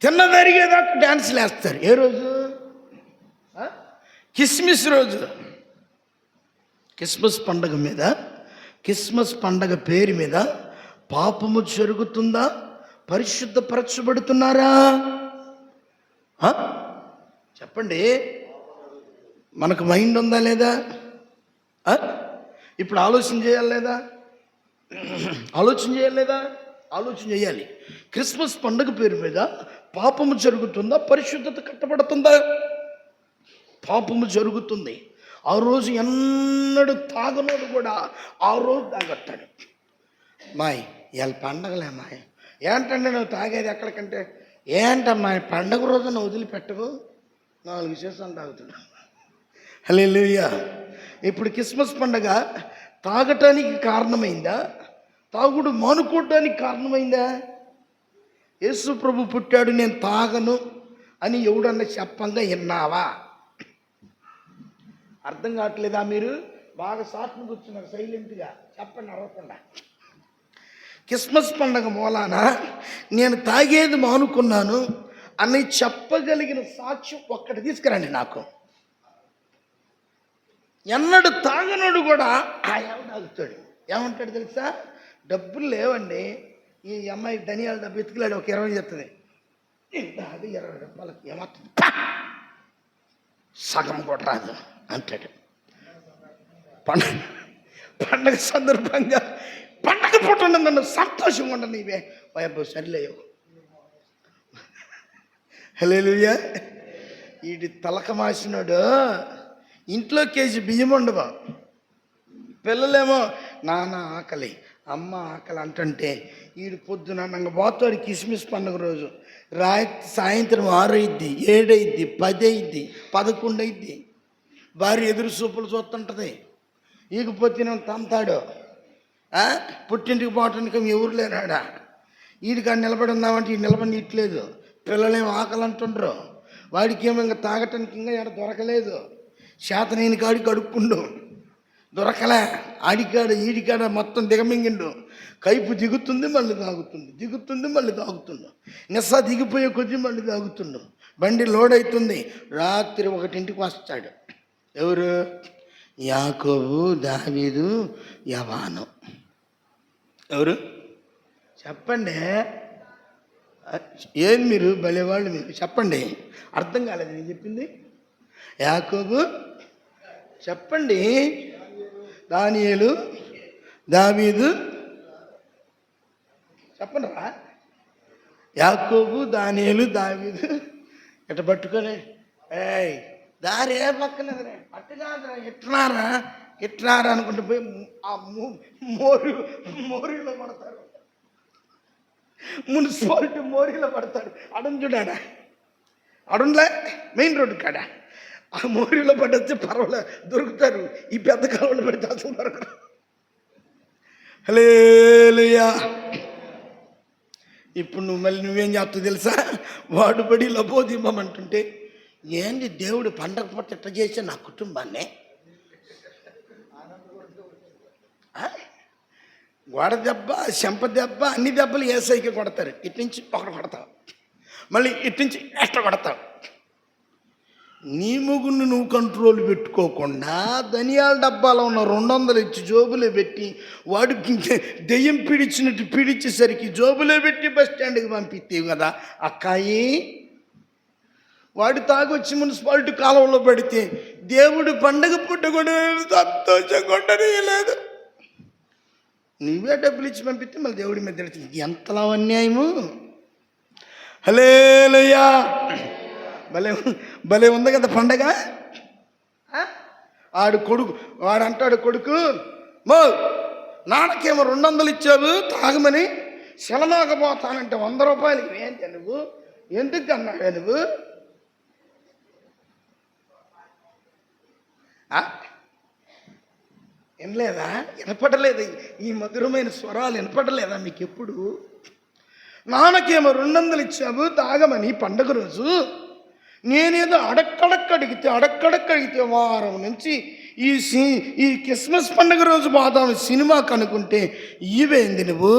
తిన్నదరిగేదాకా డ్యాన్స్లు వేస్తారు. ఏ రోజు? క్రిస్మస్ రోజు. క్రిస్మస్ పండగ మీద, క్రిస్మస్ పండగ పేరు మీద పాపము జరుగుతుందా? పరిశుద్ధపరచబడుతున్నారా? చెప్పండి. మనకు మైండ్ ఉందా లేదా? ఇప్పుడు ఆలోచన చేయాలి లేదా? ఆలోచన చేయాలి. క్రిస్మస్ పండుగ పేరు మీద పాపము జరుగుతుందా? పరిశుద్ధత కట్టబడుతుందా? పాపము జరుగుతుంది. ఆ రోజు ఎన్నడూ తాగనోడు కూడా ఆ రోజు తాగొట్టాడు. మాయ్ ఇవాళ పండగలే మాయ్, ఏంటంటే నువ్వు తాగేది ఎక్కడికంటే, ఏంటమ్మా పండగ రోజున వదిలిపెట్టవు, 4 సీసాలు తాగుతున్నా. హల్లెలూయా. ఇప్పుడు క్రిస్మస్ పండగ తాగటానికి కారణమైందా? తాగుడు మానుకోవడానికి కారణమైందా? యేసు ప్రభు పుట్టాడు నేను తాగను అని ఎవడన్నా చెప్పంగా విన్నావా? అర్థం కావట్లేదా? మీరు బాగా సాట్ను కూర్చున్నారు సైలెంట్గా, చెప్పండి అరవకుండా. క్రిస్మస్ పండగ మూలాన నేను తాగేది మానుకున్నాను అని చెప్పగలిగిన సాక్ష్యం ఒక్కటి తీసుకురండి నాకు. ఎన్నడు తాగనోడు కూడా తాగుతాడు. ఏమంటాడు తెలుసా? డబ్బులు లేవండి, ఈ అమ్మాయి ధనియాల డబ్బు ఎత్తుకులాడు, ఒక 20 చెప్తుంది, అది 20 రూపాయలకి ఏమవుతుంది, సగం కూడా రాదు అంటాడు. పండగ సందర్భంగా పండగ పూట నన్ను సంతోషంగా ఉండ నీవే వైపు సరిలేవు. హల్లెలూయా. వీడి తలక మాసినాడు, ఇంట్లో కేజీ బియ్యం ఉండవా, పిల్లలేమో నాన్న ఆకలి అమ్మ ఆకలి అంటుంటే వీడు పొద్దున నంగ పోతాడు. కిస్మిస్ పండుగ రోజు సాయంత్రం 6 అయింది, 7 అయింది, 10 అయింది, 11 అయింది. భార్య ఎదురు చూపులు చూస్తుంటుంది. ఈగిపోతే నేను తంతాడు. పుట్టింటికి పోవటానికి ఎవరు లేరాడా, వీడికి నిలబడి ఉందామంటే ఈ నిలబడి ఇట్లేదు. పిల్లలేమో ఆకలి అంటుండ్రు, వాడికి ఏమో ఇంకా తాగటానికి ఇంకా ఎక్కడ దొరకలేదు. శాతనైన కాడికి అడుక్కుండు, దొరకలే. ఆడికాడ ఈడికాడ మొత్తం దిగమింగిండు. కైపు దిగుతుంది మళ్ళీ తాగుతుంది, దిగుతుంది మళ్ళీ తాగుతుండు. నిస్సా దిగిపోయే కొద్దీ మళ్ళీ తాగుతుండు. బండి లోడ్ అవుతుంది. రాత్రి 1ంటికి వస్తాడు. ఎవరు? యాకోబు, దావీదు, యవాను. ఎవరు చెప్పండి? ఏం మీరు భలేవాళ్ళు, మీరు చెప్పండి. అర్థం కాలేదు నేను చెప్పింది. యాకోబు చెప్పండి, దానియేలు, దావీదు చెప్పండి రా. యాకోబు, దానియేలు, దావీదు ఇట్ట పట్టుకొని దారి ఏ పక్కనదిరా, అట్టుకాదురా, ఇట్నారా అనుకుంటూ పోయి ఆ మోరీలో పడతారు. మున్సిపాలిటీ మోరీలో పడతాడు. అడుగు చూడాడా, అడుంలే మెయిన్ రోడ్డు కాడ ఆ మోరీలో పడొచ్చి పర్వాలేదు దొరుకుతారు. ఈ పెద్ద కాలంలో పడితే అసలు దొరకరు. హల్లెలూయా. ఇప్పుడు నువ్వేం చేస్తావు తెలుసా? వాడు బడి లబోదిమ్మమంటుంటే, ఏంది దేవుడు పండగ పూట ఇట్లా చేసే నా కుటుంబాన్ని, గోడ దెబ్బ, చెంప దెబ్బ, అన్ని దెబ్బలు ఏసైకి కొడతారు. ఇట్నుంచి ఒకటి కొడతావు, మళ్ళీ ఇట్నుంచి ఎట్లా కొడతావు. నీ ముగ్గురిని నువ్వు కంట్రోల్ పెట్టుకోకుండా ధనియాల డబ్బాలో ఉన్న 200 ఇచ్చి జోబులో పెట్టి వాడికి దెయ్యం పీడిచ్చినట్టు పీడించేసరికి జోబులో పెట్టి బస్ స్టాండ్కి పంపిస్తేవి కదా అక్కాయి. వాడు తాగొచ్చి మున్సిపాలిటీ కాలంలో పెడితే దేవుడు పండగ పుట్ట కూడా సంతోషంగా ఉండలేదు. నువ్వే డబ్బులు ఇచ్చి పంపిస్తే మళ్ళీ దేవుడి మీద తెలుస్తుంది. ఎంతలా అన్యాయము. హల్లెలూయా. భలే ఉంది కదా పండగ. వాడు అంటాడు కొడుకు, నాన్నకేమో 200 ఇచ్చావు తాగమని, శలమాకపోతానంటే 100 రూపాయలకి ఏంటి నువ్వు, ఎందుకు అన్నాడు నువ్వు? వినలేదా? వినపడలేదు? ఈ మధురమైన స్వరాలు వినపడలేదా మీకు ఎప్పుడు? నాన్నకేమో 200 ఇచ్చావు తాగమని పండగ రోజు. నేనేదో అడక్కడక్కడిగితే వారం నుంచి ఈ క్రిస్మస్ పండుగ రోజు పోదాం సినిమాకి అనుకుంటే ఇవేంది నువ్వు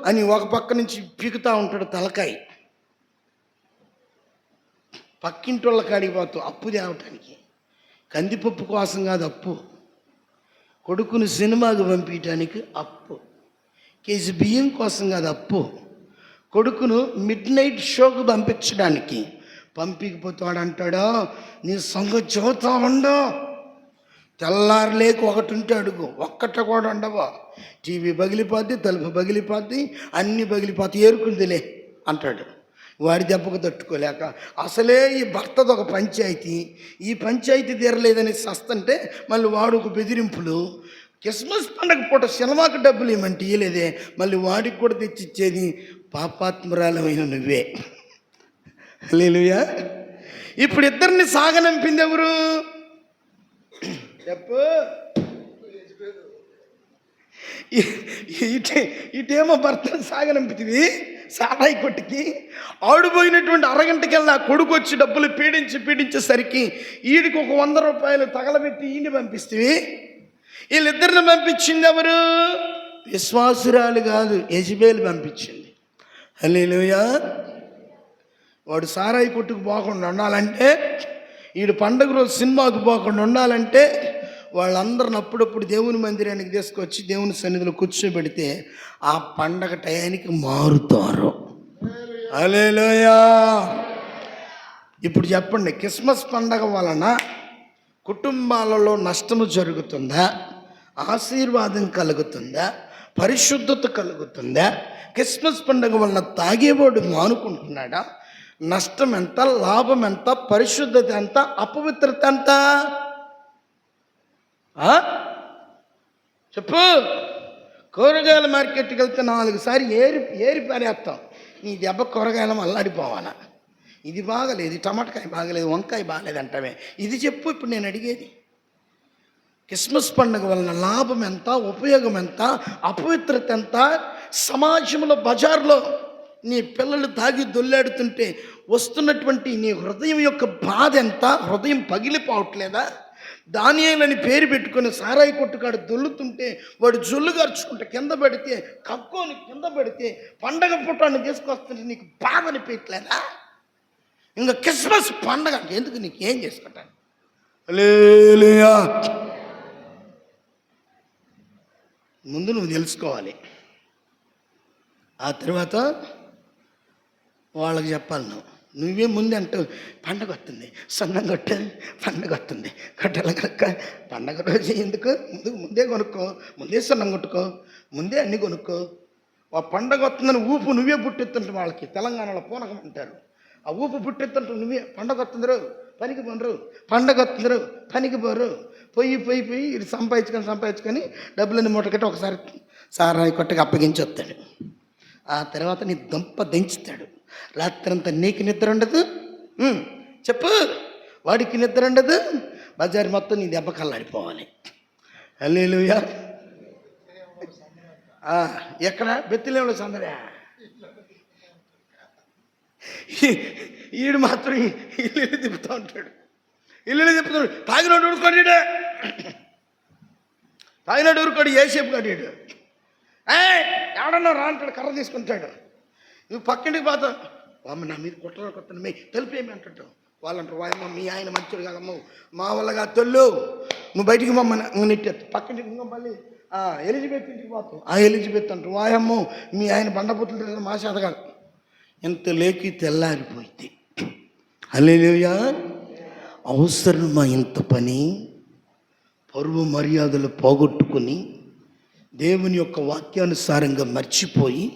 అని ఒక పక్క నుంచి పీకుతా ఉంటాడు తలకాయ. పక్కింటి వాళ్ళ కాడికి పోతాం అప్పు తేవటానికి. కందిపప్పు కోసం కాదు అప్పు, కొడుకుని సినిమాకి పంపించడానికి అప్పు. కేజీ బియ్యం కోసం కాదు అప్పు, కొడుకును మిడ్ నైట్ షోకు పంపించడానికి. పంపించకపోతాడు అంటాడా, నీ సంగతి చెబుతా ఉండో. తెల్లారలేక ఒకటి ఉంటే అడుగు, ఒక్కట కూడా ఉండవా. టీవీ పగిలిపోద్ది, తలుపు పగిలిపోద్ది, అన్నీ పగిలిపోతాయి, ఏరుకుందిలే అంటాడు. వాడి దెబ్బకు తట్టుకోలేక అసలే ఈ భర్తది ఒక పంచాయతీ, ఈ పంచాయతీ తీరలేదని సస్తంటే మళ్ళీ వాడు ఒక బెదిరింపులు. క్రిస్మస్ పండగ పూట సినిమాకి డబ్బులు ఏమంటే ఇయ్యలేదే, మళ్ళీ వాడికి కూడా తెచ్చిచ్చేది పాపాత్మరాలమైన నువ్వే. హల్లెలూయా. ఇప్పుడు ఇద్దరిని సాగనంపింది ఎవరు చెప్పు? ఇటేమో భర్తను సాగనంపితివి సారాయి కొట్టుకి. ఆడిపోయినటువంటి అరగంటకెళ్ళా కొడుకు వచ్చి డబ్బులు పీడించేసరికి ఈడికి ఒక 100 రూపాయలు తగలబెట్టి ఈయన్ని పంపిస్తే. వీళ్ళిద్దరిని పంపించింది ఎవరు? విశ్వాసురాలు కాదు, యెజబెల్ పంపించింది. హల్లెలూయా. వాడు సారాయి కొట్టుకు పోకుండా ఉండాలంటే, వీడు పండగ రోజు సినిమాకు పోకుండా ఉండాలంటే వాళ్ళందరిని అప్పుడప్పుడు దేవుని మందిరానికి తీసుకొచ్చి దేవుని సన్నిధిలో కూర్చోబెడితే ఆ పండగ టయానికి మారుతారు. హల్లెలూయా. ఇప్పుడు చెప్పండి, క్రిస్మస్ పండగ వలన కుటుంబాలలో నష్టము జరుగుతుందా, ఆశీర్వాదం కలుగుతుందా, పరిశుద్ధత కలుగుతుందా? క్రిస్మస్ పండగ వలన తాగేవాడు మానుకుంటున్నాడా? నష్టం ఎంత, లాభం ఎంత, పరిశుద్ధత ఎంత, అపవిత్రత ఎంత? చెప్పు. కూరగాయల మార్కెట్కి వెళ్తే 4 సార్లు ఏరి పారేస్తాం. నీ దెబ్బ కూరగాయలు అల్లాడిపోవాలా. ఇది బాగలేదు, టమాటకాయ బాగలేదు, వంకాయ బాగలేదు అంటామే. ఇది చెప్పు. ఇప్పుడు నేను అడిగేది, క్రిస్మస్ పండుగ వలన లాభం ఎంత, ఉపయోగం ఎంత, అపవిత్రత ఎంత? సమాజంలో బజార్లో నీ పిల్లలు తాగి దొల్లాడుతుంటే వస్తున్నటువంటి నీ హృదయం యొక్క బాధ ఎంత? హృదయం పగిలిపోవట్లేదా? దానియేలని పేరు పెట్టుకొని సారాయి కొట్టుకాడు దొల్లుతుంటే వాడు జొల్లు గరుచుకుంటే కింద పడితే, కక్కోని కింద పడితే, పండగ పుట్టాన్ని తీసుకొస్తుంటే నీకు బాధ అనిపించలేదా? ఇంకా క్రిస్మస్ పండగ ఎందుకు, నీకు ఏం చేసుకుంటాను? హల్లెలూయా. ముందు నువ్వు తెలుసుకోవాలి, ఆ తర్వాత వాళ్ళకి చెప్పాలి. నువ్వే ముందే అంటావు, పండగ వస్తుంది, సన్నం కొట్ట, పండగ వస్తుంది, కట్టెల కక్క. పండగ రోజు ఎందుకు? ముందే కొనుక్కో, ముందే సన్నం కొట్టుకో, ముందే అన్నీ కొనుక్కో. ఆ పండగ వస్తుందని ఊపు నువ్వే పుట్టెత్తుంటే వాళ్ళకి తెలంగాణలో పూనకం అంటారు. ఆ ఊపు పుట్టెత్తుంటే నువ్వే, పండగ వస్తుందరు పనికి పోనరు, పండగ వస్తుందరు పనికి పోరు. పోయి ఇది సంపాదించుకొని డబ్బులన్నీ మూట కట్టి ఒకసారి సారాయి కొట్టకి అప్పగించి వస్తాడు. ఆ తర్వాత నీ దుంప దించుతాడు. రాత్రంతా నీకు నిద్ర ఉండదు, చెప్పు. వాడికి నిద్ర ఉండదు, బజారు మొత్తం నీ దెబ్బ కల్లాడిపోవాలి. హల్లెలూయా. ఎక్కడ? బెత్లెహేములో సందడా? ఈడు మాత్రం ఇల్లు తిప్పుతూ ఉంటాడు, ఇల్లు తిప్పుతాడు. తాగినోడు ఊరుకోడు, తాగినోడు ఊరుకోడు, ఏసేపు కట్టాడు. ఎవడన్నా రా అంటాడు, కర్ర తీసుకుంటాడు. నువ్వు పక్కింటికి పోతావు, అమ్మ నా మీద కుట్ర కొట్టను మీ తెలిపేమి అంటుంటావు. వాళ్ళంటారు, వాయమ్మ మీ ఆయన మంచిడు కాదమ్మ, మా వల్లగా తెల్లు, నువ్వు బయటికి మమ్మల్ని నెట్టేస్తా. పక్కింటికి ఇంకా మళ్ళీ ఎలిజబెత్ ఇంటికి పోతావు, ఆ ఎలిజబెత్ అంటారు, వాయమ్మ మీ ఆయన బండబుద్ధులు మా చేత కాదు. ఇంత లేకి తెల్లారిపోయింది. హల్లెలూయా. అవసరమా ఇంత పని? పరువు మర్యాదలు పోగొట్టుకుని దేవుని యొక్క వాక్యానుసారంగా మర్చిపోయి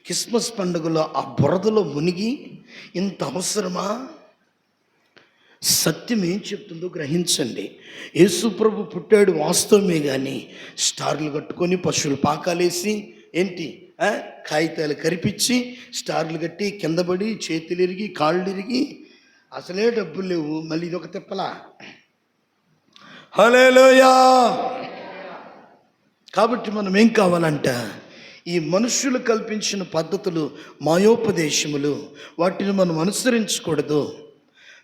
క్రిస్మస్ పండుగలో ఆ బురదలో మునిగి ఇంత అవసరమా? సత్యం ఏం చెప్తుందో గ్రహించండి. యేసు ప్రభు పుట్టాడు వాస్తవమే, కానీ స్టార్లు కట్టుకొని పశువులు పాకాలేసి ఏంటి కాగితాలు కరిపించి స్టార్లు కట్టి కింద పడి చేతులు ఇరిగి కాళ్ళు ఇరిగి అసలే డబ్బులు లేవు, మళ్ళీ ఇది ఒక తిప్పలా. హల్లెలూయా. కాబట్టి మనం ఏం కావాలంట, ఈ మనుష్యులు కల్పించిన పద్ధతులు, మాయోపదేశములు, వాటిని మనం అనుసరించకూడదు.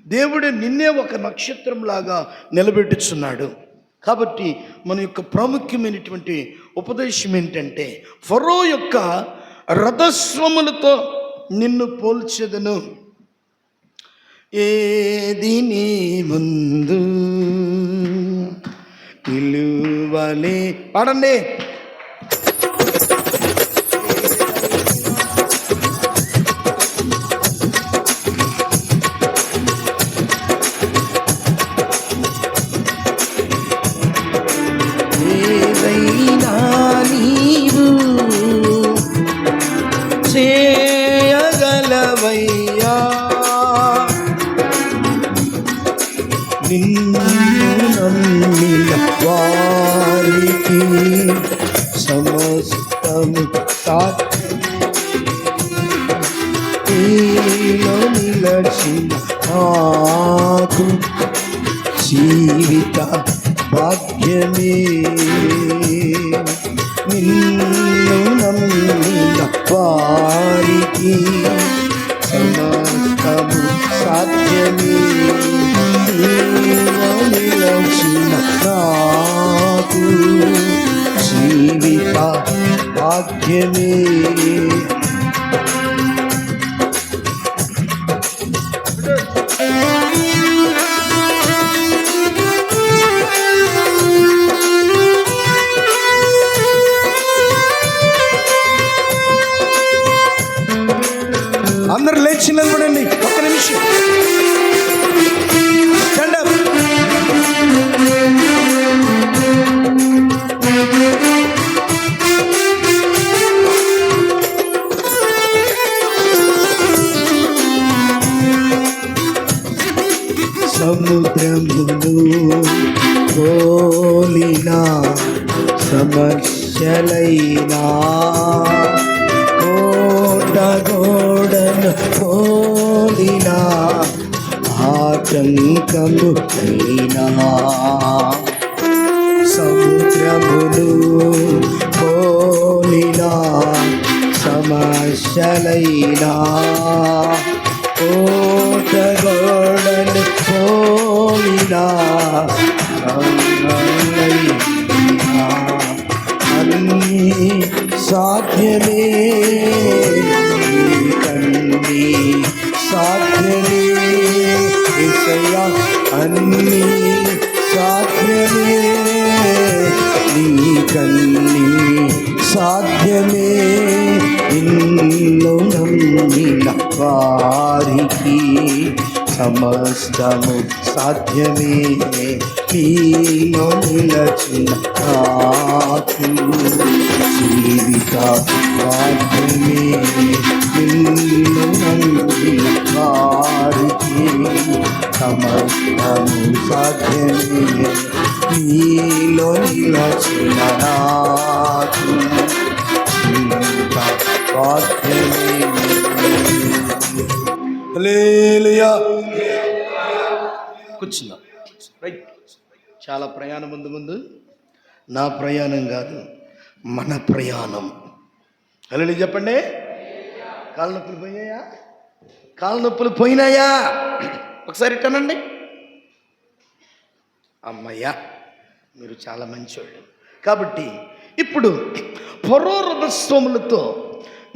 దేవుడు నిన్నే ఒక నక్షత్రంలాగా నిలబెట్టుచున్నాడు. కాబట్టి మన యొక్క ప్రాముఖ్యమైనటువంటి ఉపదేశం ఏంటంటే, ఫరో యొక్క రథస్వములతో నిన్ను పోల్చెదను. ఏది నీ ముందు నిలువలే, పాడండి. ఏదైనా నీవు చేయగలవయ్యా, నిన్ను నమ్మిన వారికి సమస్తము సాధ్యమేలో నిలచిన నాకు జీవిత భాగ్యమే. నిన్ను నమ్మిన వారికి సమస్తము సాధ్యమే. నిలచిన నాకు జీవిత భాగ్యమే. అందరు లేచి నిలబడండి, ఒక్క నిమిషం. Stand up. సముద్రమును పోలిన సమస్యలైనా, కోట గోడను పోలిన ఆటంకము అయినా, సముద్రమును పోలిన సమస్యలైనా, కోట గోడను పోలిన అన్నీ సాధ్యమే. కన్నీ సాధ్యమే యేసయ్యా, అన్నీ సాధ్యమే. నీ కన్నీ సాధ్యమే. నిన్ను నమ్మిన వారికి సమస్తము సాధ్యమే. నీలో నిలచిన నాకు జీవిత భాగ్యమే. నిన్ను నమ్మిన వారికి సమస్తము సాధ్యమే. నీలో నిలచిన నాకు జీవిత భాగ్యమే. హల్లెలూయా. కూర్చుందాం. రైట్. చాలా ప్రయాణం ముందు నా ప్రయాణం కాదు, మన ప్రయాణం. హల్లెలూయా చెప్పండి. కాళ్ళ నొప్పులు పోయాయా? కాళ్ళ నొప్పులు పోయినాయా? ఒకసారి ఇట్టనండి. అమ్మయ్యా, మీరు చాలా మంచివాళ్ళు. కాబట్టి ఇప్పుడు ఫరో రథస్వాములతో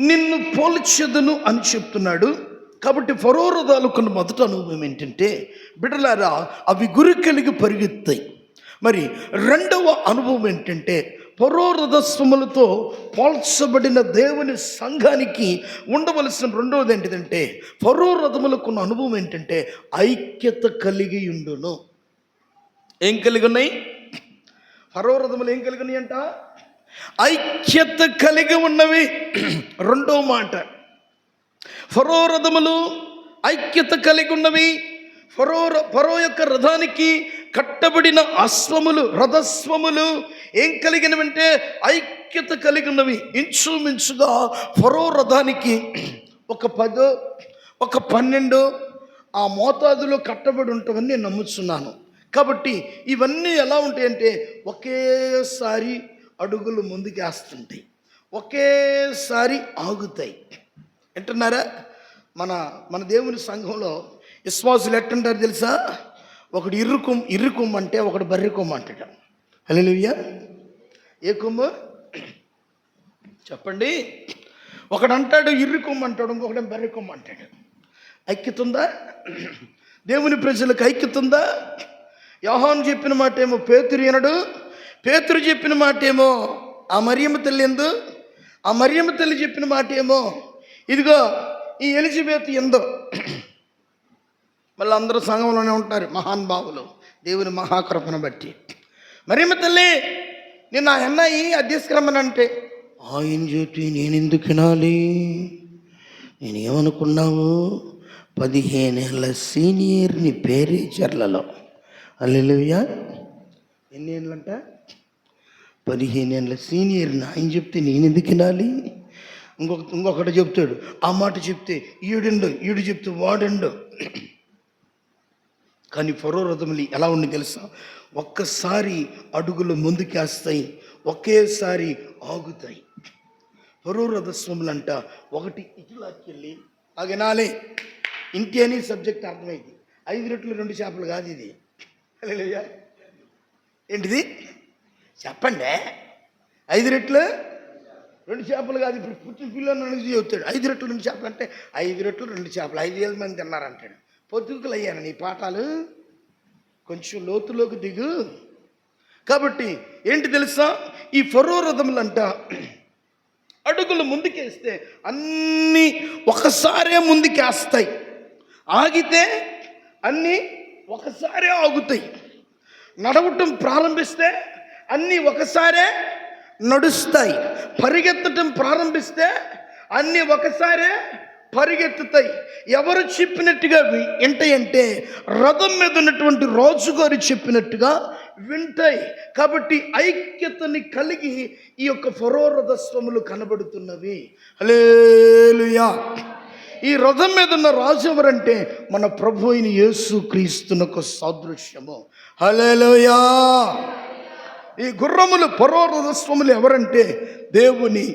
నిన్ను పోల్చెదను అని చెప్తున్నాడు. కాబట్టి ఫరో రథాలకున్న మొదటి అనుభవం ఏంటంటే, బిడ్డలారా, అవి గురి కలిగి పరిగెత్తాయి. మరి రెండవ అనుభవం ఏంటంటే, ఫరో రథస్వములతో పోల్చబడిన దేవుని సంఘానికి ఉండవలసిన రెండవది ఏంటిదంటే, ఫరో రథములకున్న అనుభవం ఏంటంటే ఐక్యత కలిగి ఉండును. ఏం కలిగి ఉన్నాయి? ఫరో రథములు ఏం కలిగి ఉన్నాయి అంట? ఐక్యత కలిగి ఉన్నవి. రెండో మాట, ఫరో రథములు ఐక్యత కలిగి ఉన్నవి. ఫరో యొక్క రథానికి కట్టబడిన అశ్వములు, రథస్వములు ఏం కలిగినవంటే ఐక్యత కలిగి ఉన్నవి. ఇంచుమించుగా ఫరో రథానికి ఒక 10, ఒక 12 ఆ మోతాదులో కట్టబడి ఉంటామని నేను నమ్ముతున్నాను. కాబట్టి ఇవన్నీ ఎలా ఉంటాయంటే ఒకేసారి అడుగులు ముందుకేస్తుంటాయి, ఒకేసారి ఆగుతాయి. వింటున్నారా? మన మన దేవుని సంఘంలో విశ్వాసులు ఎట్టుంటారు తెలుసా? ఒకడు ఇర్రు కొమ్ము అంటే ఒకడు బర్రె కొమ్ము అంటాడు. హల్లెలూయా. ఏ కొమ్ము చెప్పండి? ఒకడు అంటాడు ఇర్రు కొమ్ము అంటాడు, ఇంకొకటి బర్రె కొమ్ము అంటాడు. ఐక్యత ఉందా? దేవుని ప్రజలకు ఐక్యత ఉందా? యోహాను చెప్పిన మాట ఏమో పేతురు వినడు, పేతురు చెప్పిన మాట ఏమో ఆ మరియమ్మ తల్లి ఎందు, ఆ మరియమ్మ తల్లి చెప్పిన మాట ఏమో ఇదిగో ఈ ఎలిజబెత్ ఎందో. మళ్ళీ అందరూ సంఘంలోనే ఉంటారు మహానుభావులు, దేవుని మహాకృపను బట్టి. మరియమ్మ తల్లి నేను ఆ అన్నయ్యి అధ్యస్క్రమనంటే ఆయన జ్యోతి నేను ఎందుకు వినాలి? నేనేమనుకున్నావు? 15 ఏళ్ళ సీనియర్ని పేరే చర్లలో. హల్లెలూయా. ఎన్ని ఏళ్ళంట? 15 ఏళ్ళ సీనియర్ని ఆయన చెప్తే నేను ఎందుకు వినాలి? ఇంకొకటి చెప్తాడు, ఆ మాట చెప్తే ఈడు చెప్తే వాడండు. కానీ ఫరో రథములు ఎలా ఉంది తెలుసా? ఒక్కసారి అడుగులు ముందుకేస్తాయి, ఒకేసారి ఆగుతాయి. ఫరో రథస్వములు అంట ఒకటి ఇటులాకెళ్ళి ఆగినాలే. ఇంటి అని సబ్జెక్ట్ అర్థమైంది. 5 రెట్లు 2 చేపలు కాదు ఇది. ఏంటిది చెప్పండి? 5 రెట్లు 2 చేపలు కాదు. ఇప్పుడు పుట్టిన పిల్లలు చెబుతాడు 5 రెట్లు 2 చేపలు అంటే 5 రెట్లు 2 చేపలు 5,000 మంది తిన్నారంటాడు. పొద్దుకులు అయ్యాను నీ పాఠాలు, కొంచెం లోతులోకి దిగు. కాబట్టి ఏంటి తెలుసా? ఈ ఫరో రథములంట అడుగులు ముందుకేస్తే అన్నీ ఒకసారే ముందుకేస్తాయి, ఆగితే అన్నీ ఒకసారే ఆగుతాయి. నడవటం ప్రారంభిస్తే అన్నీ ఒకసారే నడుస్తాయి, పరిగెత్తటం ప్రారంభిస్తే అన్నీ ఒకసారే పరిగెత్తుతాయి. ఎవరు చెప్పినట్టుగా వింటాయంటే రథం మీద ఉన్నటువంటి రాజుగారు చెప్పినట్టుగా వింటాయి. కాబట్టి ఐక్యతని కలిగి ఈ యొక్క ఫరో రథస్వములు కనబడుతున్నవి. హల్లెలూయా. ఈ రథం మీద ఉన్న రాజు ఎవరంటే మన ప్రభు అయిన యేసు క్రీస్తునకు సాదృశ్యము. హల్లెలూయా. ఈ గుర్రములు ఫరో రథస్వములు ఎవరంటే దేవుని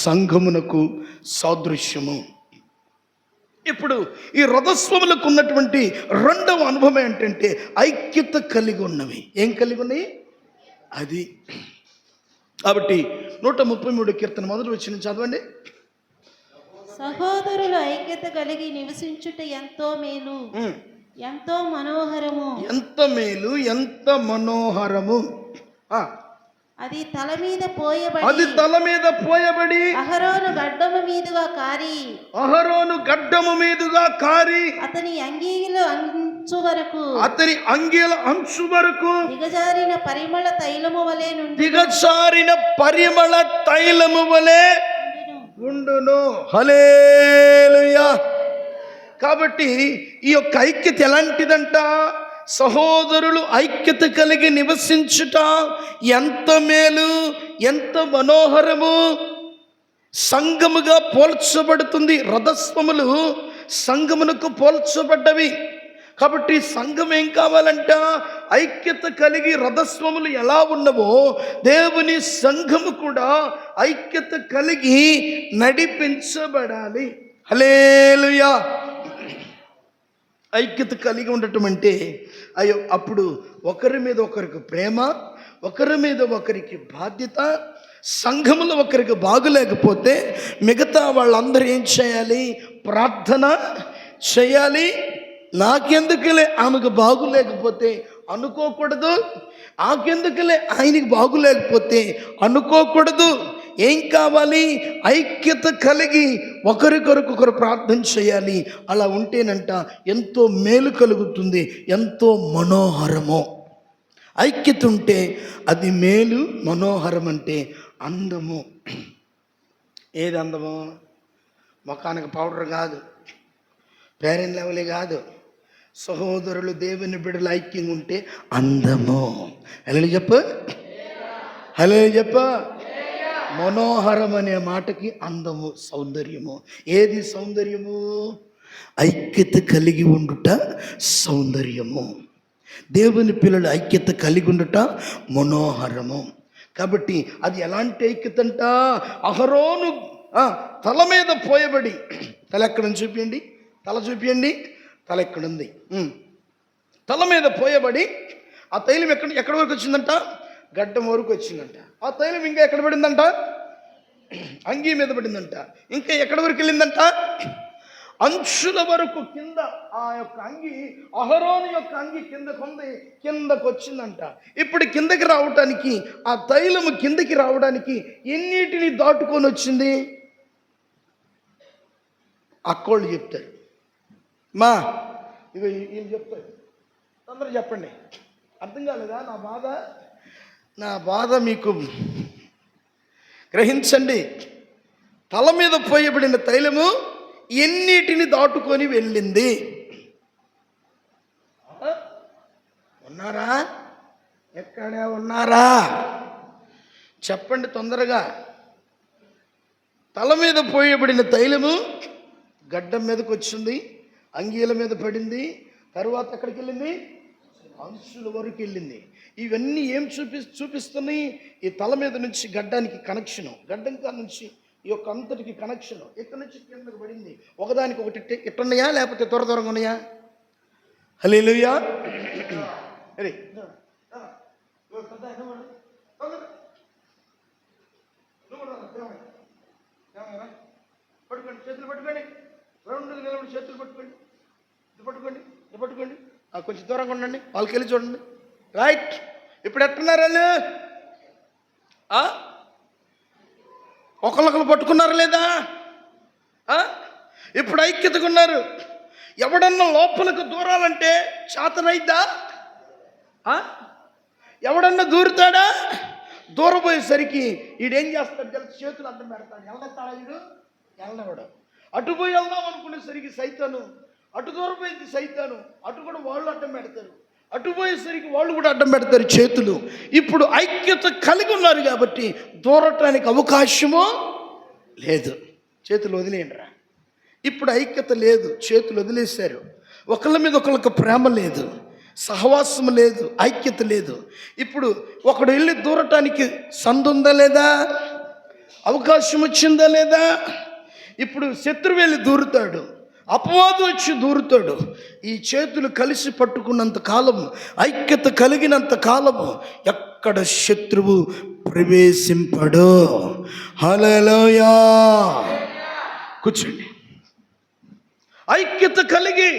సంఘమునకు సాదృశ్యము. ఇప్పుడు ఈ రథస్వములకు ఉన్నటువంటి రెండవ అనుభవం ఏంటంటే ఐక్యత కలిగి ఉన్నవి. ఏం కలిగి ఉన్నాయి? అది. కాబట్టి 133 కీర్తన మొదటి వచనం చదవండి. సహోదరులు ఐక్యత కలిగి నివసించుట ఎంతో మేలు, ఎంతో మనోహరము. ఎంత మేలు, ఎంత మనోహరము. అది తల మీద పోయబడి అహరోను గడ్డము మీదుగా కారి అతని అంగీల అంచు వరకు దిగజారిన పరిమళ తైలము వలె ఉండును. హల్లెలూయా. కాబట్టి ఈ యొక్క ఐక్యత ఎలాంటిదంట? సహోదరులు ఐక్యత కలిగి నివసించుట ఎంత మేలు, ఎంత మనోహరము. సంఘముగా పోల్చబడుతుంది. రథస్వములు సంఘమునకు పోల్చబడ్డవి. కాబట్టి సంఘం ఏం కావాలంట? ఐక్యత కలిగి రథస్వములు ఎలా ఉన్నవో దేవుని సంఘము కూడా ఐక్యత కలిగి నడిపించబడాలి. హల్లెలూయా. ఐక్యత కలిగి ఉండటం అంటే అప్పుడు ఒకరి మీద ఒకరికి ప్రేమ, ఒకరి మీద ఒకరికి బాధ్యత. సంఘములో ఒకరికి బాగులేకపోతే మిగతా వాళ్ళందరూ ఏం చేయాలి? ప్రార్థన చేయాలి. నాకెందుకులే ఆమెకు బాగులేకపోతే అనుకోకూడదు, ఆకెందుకులే ఆయనకి బాగులేకపోతే అనుకోకూడదు. ఏం కావాలి? ఐక్యత కలిగి ఒకరికొరకొకరు ప్రార్థన చేయాలి. అలా ఉంటేనంట ఎంతో మేలు కలుగుతుంది, ఎంతో మనోహరము. ఐక్యత ఉంటే అది మేలు. మనోహరం అంటే అందము. ఏది అందము? ముఖానికి పౌడర్ కాదు, పేరెన్ లెవెలే కాదు. సహోదరులు దేవుని బిడ్డలు ఐక్యంగా ఉంటే అందము. హల్లెలూయా చెప్పు, హల్లెలూయా చెప్పు. మనోహరం అనే మాటకి అందము, సౌందర్యము. ఏది సౌందర్యము? ఐక్యత కలిగి ఉండుట సౌందర్యము. దేవుని పిల్లలు ఐక్యత కలిగి ఉండుట మనోహరము. కాబట్టి అది ఎలాంటి ఐక్యత అంట? అహరోను తల మీద పోయబడి, తల ఎక్కడని చూపించండి, తల చూపించండి, తల ఎక్కడుంది? తల మీద పోయబడి ఆ తైలం ఎక్కడి వరకు వచ్చిందంట? గడ్డం వరకు వచ్చిందంట. ఆ తైలం ఇంకా ఎక్కడ పడిందంట? అంగీ మీద పడిందంట. ఇంకా ఎక్కడి వరకు వెళ్ళిందంట? అంచుల వరకు కింద. ఆ యొక్క అంగి, అహరోను యొక్క అంగి కిందకు వచ్చిందంట. ఇప్పుడు కిందకి రావటానికి, ఆ తైలము కిందకి రావడానికి ఎన్నిటిని దాటుకొని వచ్చింది? అక్కోళ్ళు చెప్తారు. మా ఇక వీళ్ళు చెప్తారు, అందరూ చెప్పండి. అర్థం కాలేదా నా బాధ మీకు గ్రహించండి. తల మీద పోయబడిన తైలము ఎన్నిటిని దాటుకొని వెళ్ళింది? ఉన్నారా? ఎక్కడే ఉన్నారా? చెప్పండి తొందరగా. తల మీద పోయబడిన తైలము గడ్డం మీదకి వచ్చింది, అంగీల మీద పడింది, తరువాత ఎక్కడికి వెళ్ళింది? అంచుల వరకు వెళ్ళింది. ఇవన్నీ ఏం చూపిస్తున్నాయి? ఈ తల మీద నుంచి గడ్డానికి కనెక్షను, గడ్డం కాడ నుంచి ఈ యొక్క అంతటికి కనెక్షను, ఇక్కడ నుంచి కిందకు పడింది. ఒకదానికి ఒకటి ఇట్టున్నాయా లేకపోతే దూరంగా ఉన్నాయా? హల్లెలూయా. అరే పట్టుకోండి, చేతులు పట్టుకోండి, రెండు నిలబడి చేతులు పట్టుకోండి, ఇది పట్టుకోండి, ఇది పట్టుకోండి. కొంచెం దూరంగా ఉండండి, వాళ్ళకి వెళ్ళి చూడండి. రైట్. ఇప్పుడు ఎట్టున్నారు వాళ్ళు? ఒకళ్ళొకరు పట్టుకున్నారు లేదా? ఇప్పుడు ఐక్యతగా ఉన్నారు. ఎవడన్నా లోపలికి దూరాలంటే చేతనైద్దా? ఎవడన్నా దూరుతాడా? దూరపోయేసరికి ఈడేం చేస్తాడు తెలుసు? చేతులు అడ్డం పెడతాడు. ఎల్లెత్తాడా వీడు? ఎల్లనవాడు. అటు పోయి వెళ్దాం అనుకునేసరికి సైతాను, అటు దూరపోయింది సైతాను, అటు కూడా వాళ్ళు అడ్డం పెడతారు, అటు పోయేసరికి వాళ్ళు కూడా అడ్డం పెడతారు చేతులు. ఇప్పుడు ఐక్యత కలిగి ఉన్నారు కాబట్టి దూరటానికి అవకాశమో లేదు. చేతులు వదిలేయండిరా. ఇప్పుడు ఐక్యత లేదు, చేతులు వదిలేశారు. ఒకళ్ళ మీద ఒకళ్ళకి ప్రేమ లేదు, సహవాసం లేదు, ఐక్యత లేదు. ఇప్పుడు ఒకడు వెళ్ళి దూరటానికి సందుందా లేదా? అవకాశం వచ్చిందా లేదా? ఇప్పుడు శత్రువు వెళ్ళి దూరుతాడు, అపవాదం వచ్చి దూరుతాడు. ఈ చేతులు కలిసి పట్టుకున్నంత కాలము, ఐక్యత కలిగినంత కాలము ఎక్కడ శత్రువు ప్రవేశింపడు. హల్లెలూయా. కూర్చోండి. ఐక్యత కలిగి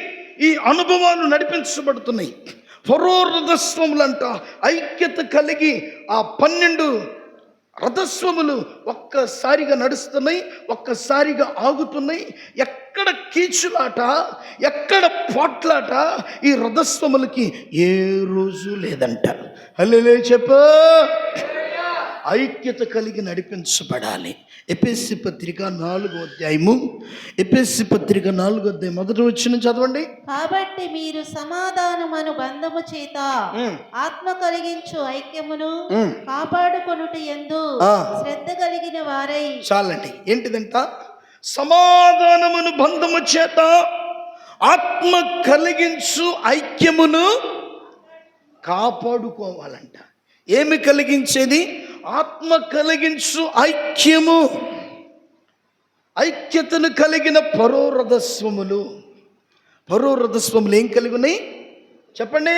ఈ అనుభవాలు నడిపించబడుతున్నాయి. ఫరో రథస్వములంట ఐక్యత కలిగి ఆ 12 రథస్వములు ఒక్కసారిగా నడుస్తున్నాయి, ఒక్కసారిగా ఆగుతున్నాయి. ఎక్కడ కీచులాట, ఎక్కడ పోట్లాట, ఈ రథస్వములకి ఏ రోజు లేదంట. హల్లెలూయా చెప్పు. ఐక్యత కలిగి నడిపించబడాలి. ఎఫెసీ పత్రిక 4వ అధ్యాయము, ఎఫెసీ పత్రిక 4వ అధ్యాయం 1వ వచనం చదవండి. కాబట్టి మీరు సమాధానమను బంధము చేత ఆత్మ కలిగించు ఐక్యమును కాపాడుకొనుట యందు శ్రద్ధ కలిగిన వారై. చాలండి. ఏంటిదంట? సమాధానమును బంధము చేత ఆత్మ కలిగించు ఐక్యమును కాపాడుకోవాలంట. ఏమి కలిగించేది? ఆత్మ కలిగించు ఐక్యము. ఐక్యతను కలిగిన ఫరో రథస్వములు. ఫరో రథస్వములు ఏం కలిగి ఉన్నాయి చెప్పండి?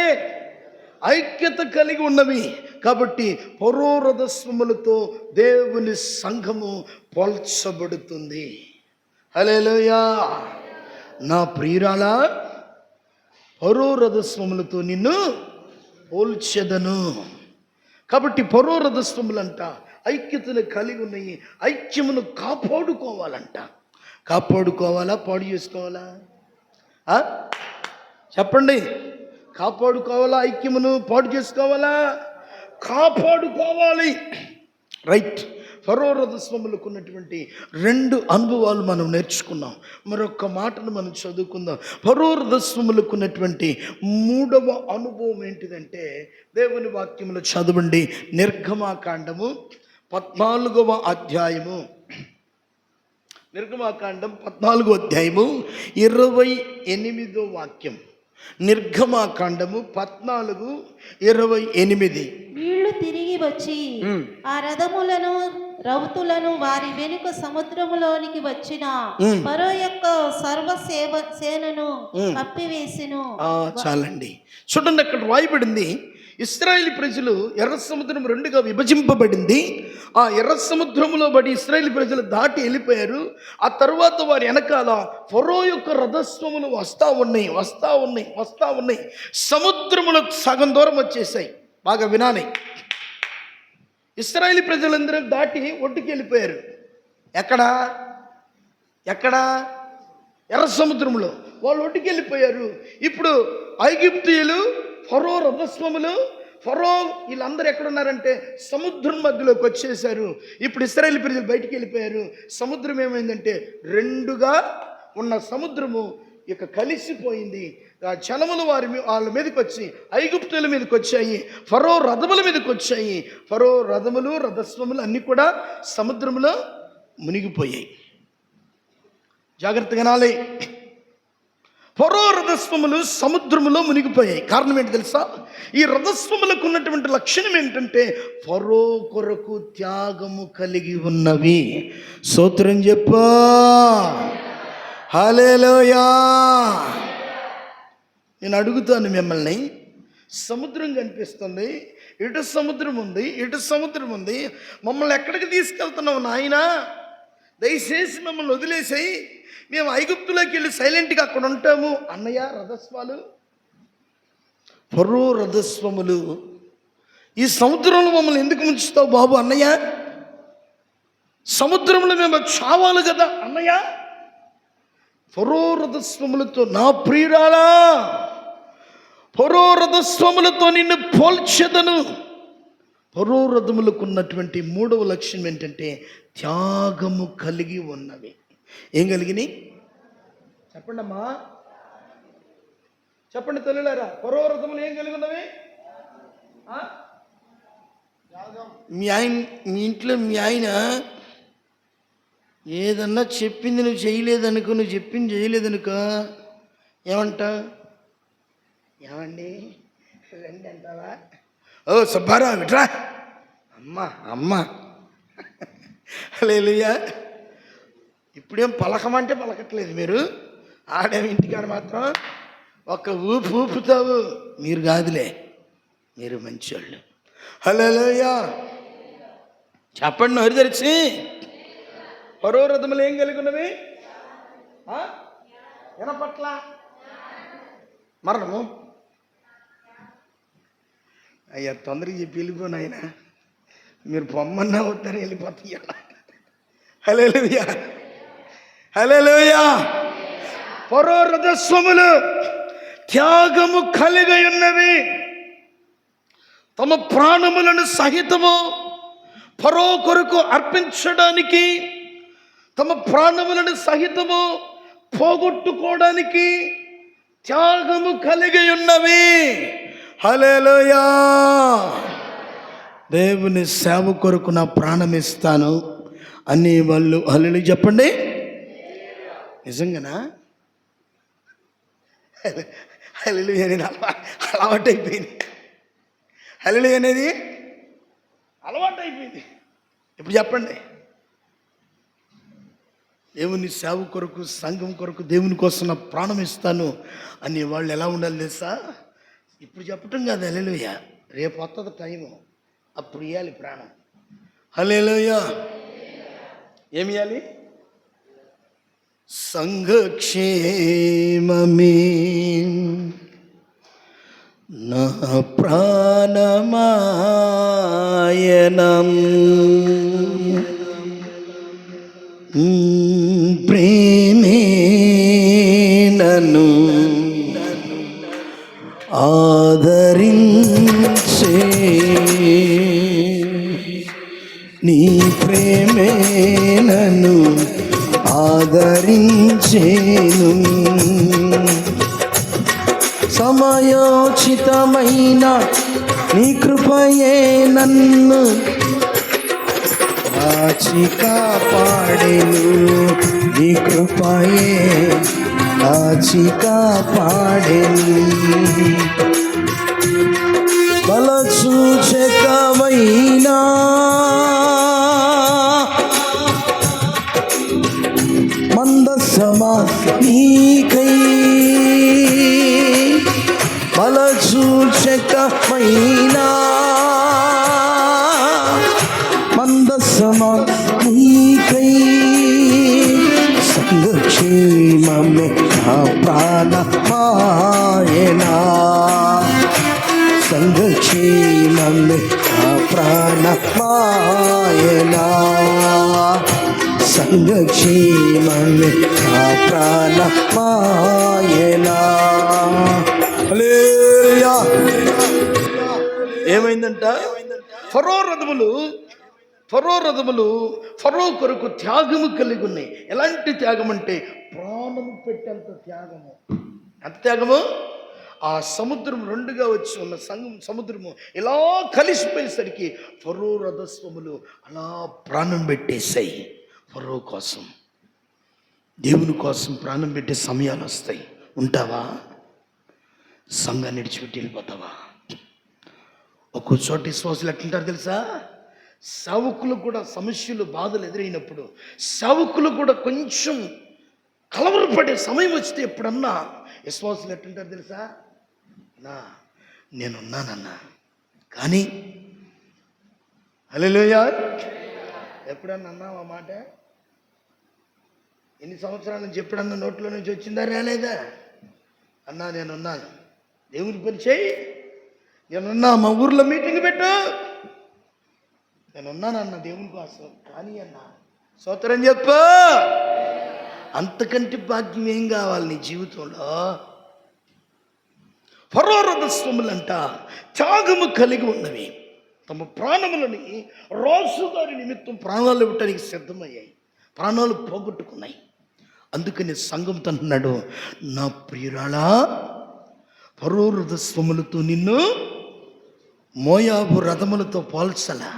ఐక్యత కలిగి ఉన్నవి. కాబట్టి ఫరో రథస్వములతో దేవుని సంఘము పోల్చబడుతుంది. హల్లెలూయా. నా ప్రియురాలా, ఫరో రథస్వములతో నిన్ను పోల్చెదను. కాబట్టి ఫరో రథస్వములంట ఐక్యతను కలిగి ఉన్నాయి. ఐక్యమును కాపాడుకోవాలంట. కాపాడుకోవాలా, పాడు చేసుకోవాలా? చెప్పండి. కాపాడుకోవాలా, ఐక్యమును పాడు చేసుకోవాలా? కాపాడుకోవాలి. రైట్. ఫరో రథస్వములకు ఉన్నటువంటి 2 అనుభవాలు మనం నేర్చుకున్నాం. మరొక మాటను మనం చదువుకుందాం. ఫరో రథస్వములకు ఉన్నటువంటి 3వ అనుభవం ఏంటిదంటే, దేవుని వాక్యములో చదవండి. నిర్గమాకాండము 14వ అధ్యాయము, నిర్గమాకాండం 14వ అధ్యాయము 28వ వాక్యం. నిర్గమాకాండము 14:28. వీళ్ళు తిరిగి వచ్చి ఆ రథములను రౌతులను వారి వెనుక సముద్రములోనికి వచ్చిన ఫరో యొక్క సర్వ సేనను కప్పివేసెను. చాలండి. చూడండి, అక్కడ రాయబడింది, ఇశ్రాయేలు ప్రజలు ఎర్ర సముద్రం రెండుగా విభజింపబడింది. ఆ ఎర్ర సముద్రములో బడి ఇశ్రాయేలు ప్రజలు దాటి వెళ్ళిపోయారు. ఆ తర్వాత వారి వెనకాల ఫరో యొక్క రథస్వములు వస్తా ఉన్నాయి. సముద్రములో సగం దూరం వచ్చేసాయి. బాగా వినాలి. ఇశ్రాయేలు ప్రజలందరూ దాటి ఒడ్డుకి వెళ్ళిపోయారు. ఎక్కడ ఎర్ర సముద్రంలో వాళ్ళు ఒడ్డుకి వెళ్ళిపోయారు. ఇప్పుడు ఐగుప్తీయులు, ఫరో రథస్వములు, ఫరో వీళ్ళందరూ ఎక్కడున్నారంటే సముద్రం మధ్యలోకి వచ్చేసారు. ఇప్పుడు ఇశ్రాయేలు ప్రజలు బయటికి వెళ్ళిపోయారు. సముద్రం ఏమైందంటే రెండుగా ఉన్న సముద్రము ఇక కలిసిపోయింది. ఆ జనములు వాళ్ళ మీదకి వచ్చి ఐగుప్తుల మీదకి వచ్చాయి. ఫరో రథముల మీదకి వచ్చాయి. ఫరో రథములు, రథస్వములు అన్నీ కూడా సముద్రంలో మునిగిపోయాయి. జాగ్రత్తగా నాలి. ఫరో రథస్వములు సముద్రములో మునిగిపోయాయి. కారణం ఏంటి తెలుసా? ఈ రథస్వములకు ఉన్నటువంటి లక్షణం ఏంటంటే ఫరో కొరకు త్యాగము కలిగి ఉన్నవి. స్తోత్రం చెప్పా. హల్లెలూయా. నేను అడుగుతాను మిమ్మల్ని, సముద్రం కనిపిస్తుంది, ఇటు సముద్రం ఉంది, మమ్మల్ని ఎక్కడికి తీసుకెళ్తున్నావు నాయనా? దయచేసి మమ్మల్ని వదిలేసాయి, మేము ఐగుప్తులోకి వెళ్ళి సైలెంట్గా అక్కడ ఉంటాము అన్నయ్య. రథస్వాలు, ఫరో రథస్వములు, ఈ సముద్రంలో మమ్మల్ని ఎందుకు ముంచుతావు బాబు అన్నయ్య? సముద్రంలో మేము చావాలి కదా అన్నయ్య. ఫరో రథస్వములతో, నా ప్రియురాలా, ఫరో రథస్వములతో నిన్ను పోల్చెదను. ఫరో రథములకు ఉన్నటువంటి మూడవ లక్షణం ఏంటంటే త్యాగము కలిగి ఉన్నవి. ఏం కలిగినాయి చెప్పండి అమ్మా, చెప్పండి తల్లులారా. ఫరో రథములు ఏం కలిగి ఉన్నవి? మీ ఇంట్లో మీ ఆయన ఏదన్నా చెప్పింది నువ్వు చేయలేదనుకో, నువ్వు చెప్పింది చేయలేదనుకో, ఏమంటా? ఏమండి రండి అంటావా? ఓ సుబ్బారా విట్రా, అమ్మ హల్లెలూయా. ఇప్పుడేం పలకమంటే పలకట్లేదు మీరు. ఆడేమి ఇంటికాడ మాత్రం ఒక్క ఊపుతావు. మీరు కాదులే, మీరు మంచోళ్ళు. హల్లెలూయా. చెప్పండి నోరు తెరిచి. ఫరో రథములు ఏం కలిగి ఉన్నవి? వినపట్ల మరణము. అయ్యా తొందరగా చెప్పి వెళ్ళిపోను ఆయన, మీరు పొమ్మన్నా వద్దని వెళ్ళిపోతాయి. హల్లెలూయా, హల్లెలూయా. ఫరో రథస్వములు త్యాగము కలిగి ఉన్నవి. తమ ప్రాణములను సహితము ఫరో కొరకు అర్పించడానికి, తమ ప్రాణములను సహితము పోగొట్టుకోవడానికి త్యాగము కలిగి ఉన్నవి. హల్లెలూయా. దేవుని సేవ కొరకు నా ప్రాణం ఇస్తాను అని వాళ్ళు హల్లెలూయా చెప్పండి. నిజంగానా? హల్లెలూయా అనేది అలవాటు అయిపోయింది. హల్లెలూయా అనేది అలవాటు అయిపోయింది. ఇప్పుడు చెప్పండి, దేవుని సేవ కొరకు, సంఘం కొరకు, దేవుని కోసం నా ప్రాణం ఇస్తాను అని వాళ్ళు ఎలా ఉండాలి తెలుసా? ఇప్పుడు చెప్పటం కాదు హల్లెలూయా, రేపు వస్తుంది టైము, అప్పుడు ఇవ్వాలి ప్రాణం. హల్లెలూయా. ఏమి ఇవ్వాలి? సంఘక్షేమమే నా ప్రాణమాయనం, ప్రేమే నన్ను ఆదరించే, నీ ప్రేమే నన్ను ఆదరించేను. సమయోచితమైన నీ కృపయే నన్ను కాచి కాపాడెను, నీ కృపయే కాచి కాపాడెను. బల సూచకమైనా మందసమా నీకై బల సూచకమైనా మందసమా నీకై సంగక్షేమమే నా ప్రాణమాయనా సంగక్షేమమే నా ప్రాణమాయనా సంగక్షేమమే నా ప్రాణమాయనా. హల్లెలూయా. ఏమైందంట? ఫరో రథములు ఫరో కొరకు త్యాగము కలిగి ఉన్నాయి. ఎలాంటి త్యాగం అంటే ప్రాణము పెట్టేంత త్యాగము. ఎంత త్యాగము? ఆ సముద్రం రెండుగా వచ్చి ఉన్న సముద్రము ఇలా కలిసిపోయేసరికి ఫరో రథస్వములు అలా ప్రాణం పెట్టేసాయి. ఫరో కోసం, దేవుని కోసం ప్రాణం పెట్టే సమయాలు వస్తాయి. ఉంటావా? సంఘాన్ని విడిచిపెట్టి వెళ్ళిపోతావా? ఒక్కో చోట విశ్వాసులు ఎట్లుంటారు తెలుసా? సేవకులు కూడా సమస్యలు బాధలు ఎదురైనప్పుడు సేవకులు కూడా కొంచెం కలవరపడే సమయం వస్తే ఎప్పుడన్నా విశ్వాసులు ఎట్లుంటారు తెలుసా? నేనున్నానన్నా కానీ హల్లెలూయా. ఎప్పుడన్నా అన్నావా మాట? ఎన్ని సంవత్సరాల నుంచి ఎప్పుడన్నా నోట్లో నుంచి వచ్చిందా రాలేదా? అన్నా నేనున్నాను, దేవుని పని చేయి, నేనున్నా, మా ఊర్లో మీటింగ్ పెట్టు, నేనున్నానన్న దేవుని కోసం. కానీ అన్న స్తోత్రం చెప్పు. అంతకంటే భాగ్యం ఏం కావాలి నీ జీవితంలో? ఫరో రథస్వములంట త్యాగము కలిగి ఉన్నవి. తమ ప్రాణములని రాజుగారి నిమిత్తం ప్రాణాలు ఇవ్వటానికి సిద్ధమయ్యాయి. ప్రాణాలు పోగొట్టుకున్నాయి. అందుకని సంఘంతో అంటున్నాడు, నా ప్రియురాలా, ఫరో రథస్వములతో నిన్ను మోయాబు రథములతో పోల్చలా,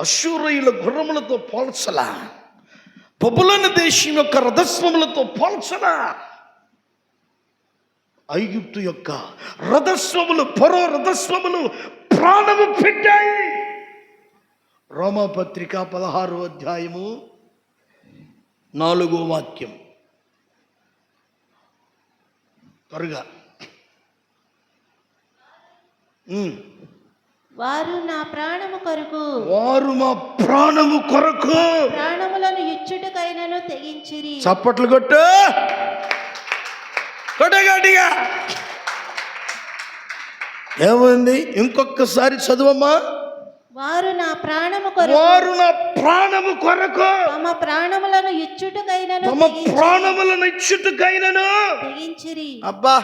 అశ్షూరీయుల గుర్రములతో పోల్చలా, బబులోను దేశం యొక్క రథస్వములతో పోల్చలా. ఐగుప్తు యొక్క రథస్వములు, ఫరో రథస్వములు ప్రాణము పెట్టాయి. రోమాపత్రిక 16వ అధ్యాయము 4వ వాక్యం. త్వరగా. వారు నా ప్రాణము కొరకు, వారు మా ప్రాణము కొరకు ప్రాణములను ఇచ్చుటకైనను తెగించిరి. చప్పట్లు కొట్టు గట్టిగా. ఏమైంది? ఇంకొకసారి చదువమ్మా. వారు నా ప్రాణము కొరకు, వారు నా ప్రాణము కొరకు తమ ప్రాణములను ఇచ్చుటకైనను తెగించిరి. అబ్బా,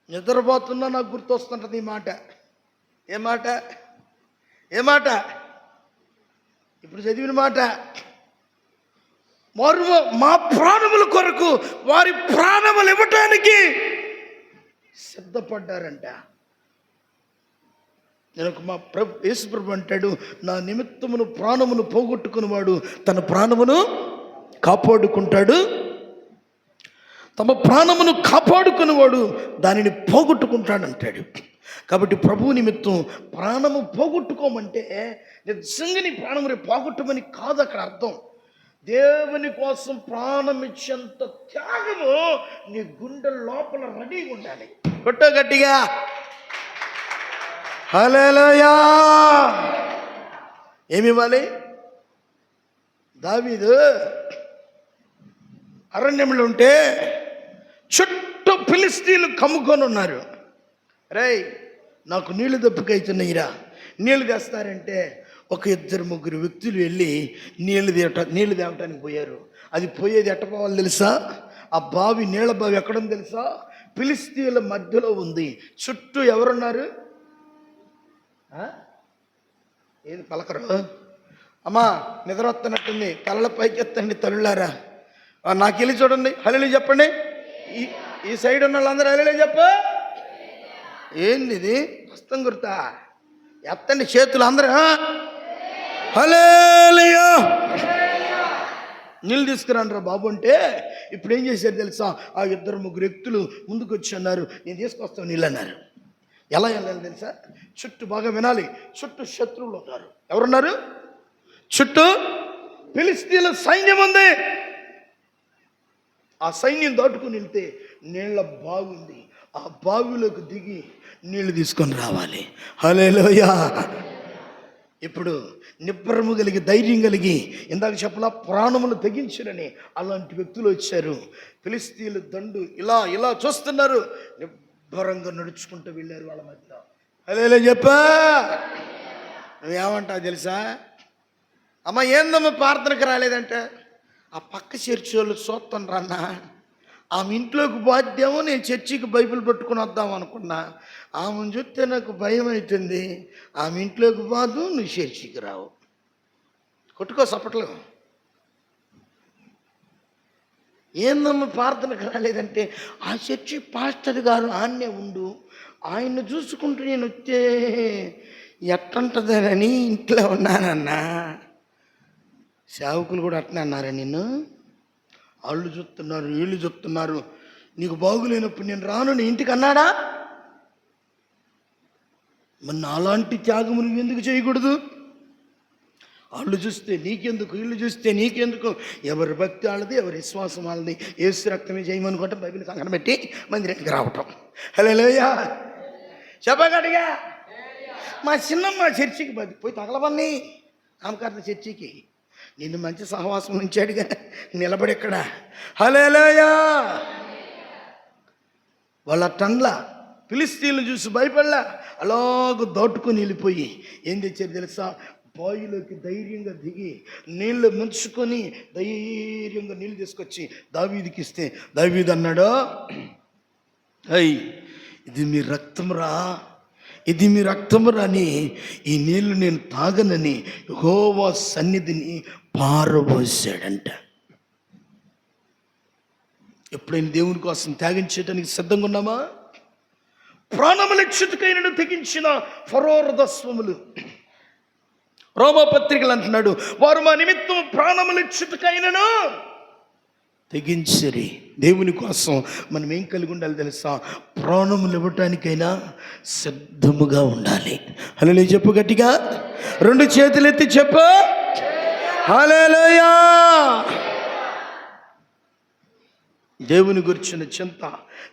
నిద్రపోతున్నా నాకు గుర్తొస్తుంటది ఈ మాట. ఏ మాట? ఇప్పుడు చదివిన మాట. వారు మా ప్రాణముల కొరకు వారి ప్రాణములు ఇవ్వటానికి సిద్ధపడ్డారంట. నేను మా యేసుప్రభు అంటాడు, నా నిమిత్తమును ప్రాణమును పోగొట్టుకున్నవాడు తన ప్రాణమును కాపాడుకుంటాడు, తమ ప్రాణమును కాపాడుకునేవాడు దానిని పోగొట్టుకుంటాడు అంటాడు. కాబట్టి ప్రభువు నిమిత్తం ప్రాణము పోగొట్టుకోమంటే నిజంగా నీ ప్రాణము పోగొట్టమని కాదు అక్కడ అర్థం. దేవుని కోసం ప్రాణం ఇచ్చేంత త్యాగము నీ గుండె లోపల రెడీగా ఉండాలి. కొట్ట గట్టిగా హల్లెలూయా. ఏమి ఇవ్వాలి? దావీదు అరణ్యంలో ఉంటే చుట్టూ ఫిలిష్తీయులు కమ్ముకొని ఉన్నారు. రేయ్, నాకు నీళ్లు దప్పికైతున్నాయిరా, నీళ్లు తెస్తారంటే ఒక 2-3 వ్యక్తులు వెళ్ళి నీళ్లు తేవటానికి పోయారు. అది పోయేది ఎట్ట పోవాలి తెలుసా? ఆ బావి, నీళ్ళ బావి ఎక్కడుంది తెలుసా? ఫిలిష్తీయుల మధ్యలో ఉంది. చుట్టూ ఎవరున్నారు? ఏది పలకరు? అమ్మా నిద్ర వస్తున్నట్టుంది, తలల పైకి ఎత్తండి తల్లులారా. నాకు వెళ్ళి చూడండి, హల్లెలూయా చెప్పండి. ఈ సైడ్ ఉన్న వాళ్ళందరూ హల్లెలూయా చెప్పు. ఏంది ఇది? హస్తం గుర్తా? ఎత్తండి చేతులు అందరూ. హల్లెలూయా. నీళ్ళు తీసుకురండి రా బాబు అంటే ఇప్పుడు ఏం చేశారు తెలుసా, ఆ 2-3 వ్యక్తులు ముందుకు వచ్చి అన్నారు, నేను తీసుకొస్తాను నీళ్ళు అన్నారు. ఎలా వెళ్ళాలి తెలుసా, చుట్టూ బాగా వినాలి, చుట్టూ శత్రువులు ఉన్నారు. ఎవరున్నారు? చుట్టూ ఫిలిష్తీయుల సైన్యం ఉంది. ఆ సైన్యం దాటుకుని వెళ్తే నీళ్ళ బాగుంది, ఆ బావిలోకి దిగి నీళ్లు తీసుకొని రావాలి. హల్లెలూయా. ఇప్పుడు నిబ్బరము కలిగి, ధైర్యం కలిగి, ఇందాక చెప్పలా ప్రాణములు తెగించురని అలాంటి వ్యక్తులు వచ్చారు. ఫిలిష్తీయుల దండు ఇలా ఇలా చూస్తున్నారు, నిబ్బరంగా నడుచుకుంటూ వెళ్ళారు వాళ్ళ మధ్య. హల్లెలూయా చెప్పా. నువ్వేమంటావు తెలుసా, అమ్మ ఏందమ్మా ప్రార్థనకు రాలేదంటే, ఆ పక్క చర్చి వాళ్ళు చూస్తాను రన్నా, ఆమె ఇంట్లోకి బాధ్యమో నేను చర్చికి బైబిల్ పట్టుకుని వద్దాం అనుకున్నా, ఆమెను చూస్తే నాకు భయం అవుతుంది, ఆమె ఇంట్లోకి బాదు, నువ్వు చర్చికి రావు. కొట్టుకో సప్పట్లో. ఏందమ్మా ప్రార్థనకు రాలేదంటే, ఆ చర్చి పాస్టర్ గారు ఆన్నే ఉండు, ఆయన్ని చూసుకుంటూ నేను వస్తే ఎట్టుంటుందని ఇంట్లో ఉన్నానన్నా. సేవకులు కూడా అట్నే అన్నారా నిన్ను? వాళ్ళు చూస్తున్నారు, వీళ్ళు చూస్తున్నారు, నీకు బాగులేనప్పుడు నేను రాను నీ ఇంటికి అన్నాడా? మరి అలాంటి త్యాగము నువ్వు ఎందుకు చేయకూడదు? వాళ్ళు చూస్తే నీకెందుకు, వీళ్ళు చూస్తే నీకెందుకు? ఎవరి భక్తి వాళ్ళది, ఎవరి విశ్వాసం వాళ్ళది. యేసు రక్తమే చేయమనుకుంటే బైబిల్ సంగతి పెట్టి మందిరానికి రావటం. హల్లెలూయా చెప్పగడిగా. మా చిన్నమ్మ చర్చికి పోయి తగలవన్నీ నామకార్థ చర్చికి, నిన్ను మంచి సహవాసం ఉంచాడుగా, నిలబడెక్కడ. హల్లెలూయా. వాళ్ళ టన్ల ఫిలిష్తీయులను చూసి భయపడలా, అలాగ దాటుకొని వెళ్ళిపోయి ఏం తెచ్చారు తెలుసా, బావిలోకి ధైర్యంగా దిగి నీళ్ళు ముంచుకొని ధైర్యంగా నీళ్ళు తీసుకొచ్చి దావీదుకి ఇస్తే, దావీదు అన్నాడు, అయ్ ఇది మీ రక్తంరా, ఇది మీ రక్తమురా అని ఈ నీళ్లు నేను తాగనని యెహోవా సన్నిధిని పారబోసాడంట. ఎప్పుడైనా దేవుని కోసం త్యాగం చేయడానికి సిద్ధంగా ఉన్నామా? ప్రాణములెచ్చుటకైనను తెగించిన ఫరో రథస్వములు, రోమపత్రికలు అంటున్నాడు, వారు మా నిమిత్తం ప్రాణములెచ్చుటకైనను తెగించరి. దేవుని కోసం మనం ఏం కలిగి ఉండాలి తెలుసా, ప్రాణములు ఇవ్వటానికైనా సిద్ధముగా ఉండాలి. హల్లెలూయా చెప్పు గట్టిగా, 2 చేతులు ఎత్తి చెప్పు హల్లెలూయా. దేవుని గురించిన చింత,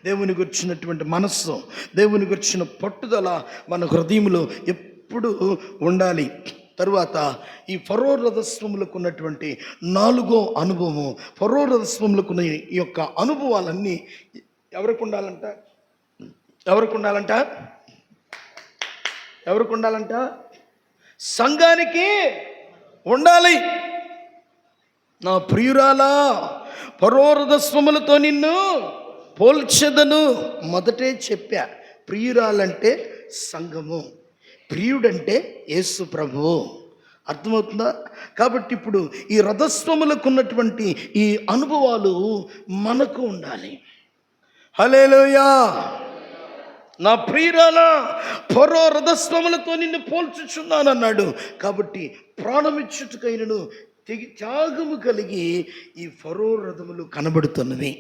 దేవుని గురించినటువంటి మనస్సు, దేవుని గురించిన పట్టుదల మన హృదయంలో ఎప్పుడు ఉండాలి. తరువాత ఈ ఫరో రథస్వములకు ఉన్నటువంటి 4వ అనుభవము, ఫరో రథస్వములకు ఉన్న ఈ యొక్క అనుభవాలన్నీ ఎవరికి ఉండాలంట? ఎవరికి ఉండాలంట? ఎవరికి ఉండాలంట? సంఘానికి ఉండాలి. నా ప్రియురాలా, ఫరో రథస్వములతో నిన్ను పోల్చెదను. మొదటే చెప్పా, ప్రియురాలంటే సంఘము, ప్రియుడంటే యేసు ప్రభువు. అర్థమవుతుందా? కాబట్టి ఇప్పుడు ఈ రథస్వములకు ఉన్నటువంటి ఈ అనుభవాలు మనకు ఉండాలి. హల్లెలూయా. నా ప్రియురాలా, ఫరో రథస్వములతో నిన్ను పోల్చుచున్నానన్నాడు. కాబట్టి ప్రాణమిచ్చుటకైనను త్యాగము కలిగి ఈ ఫరో రథములు కనబడుతున్నవి.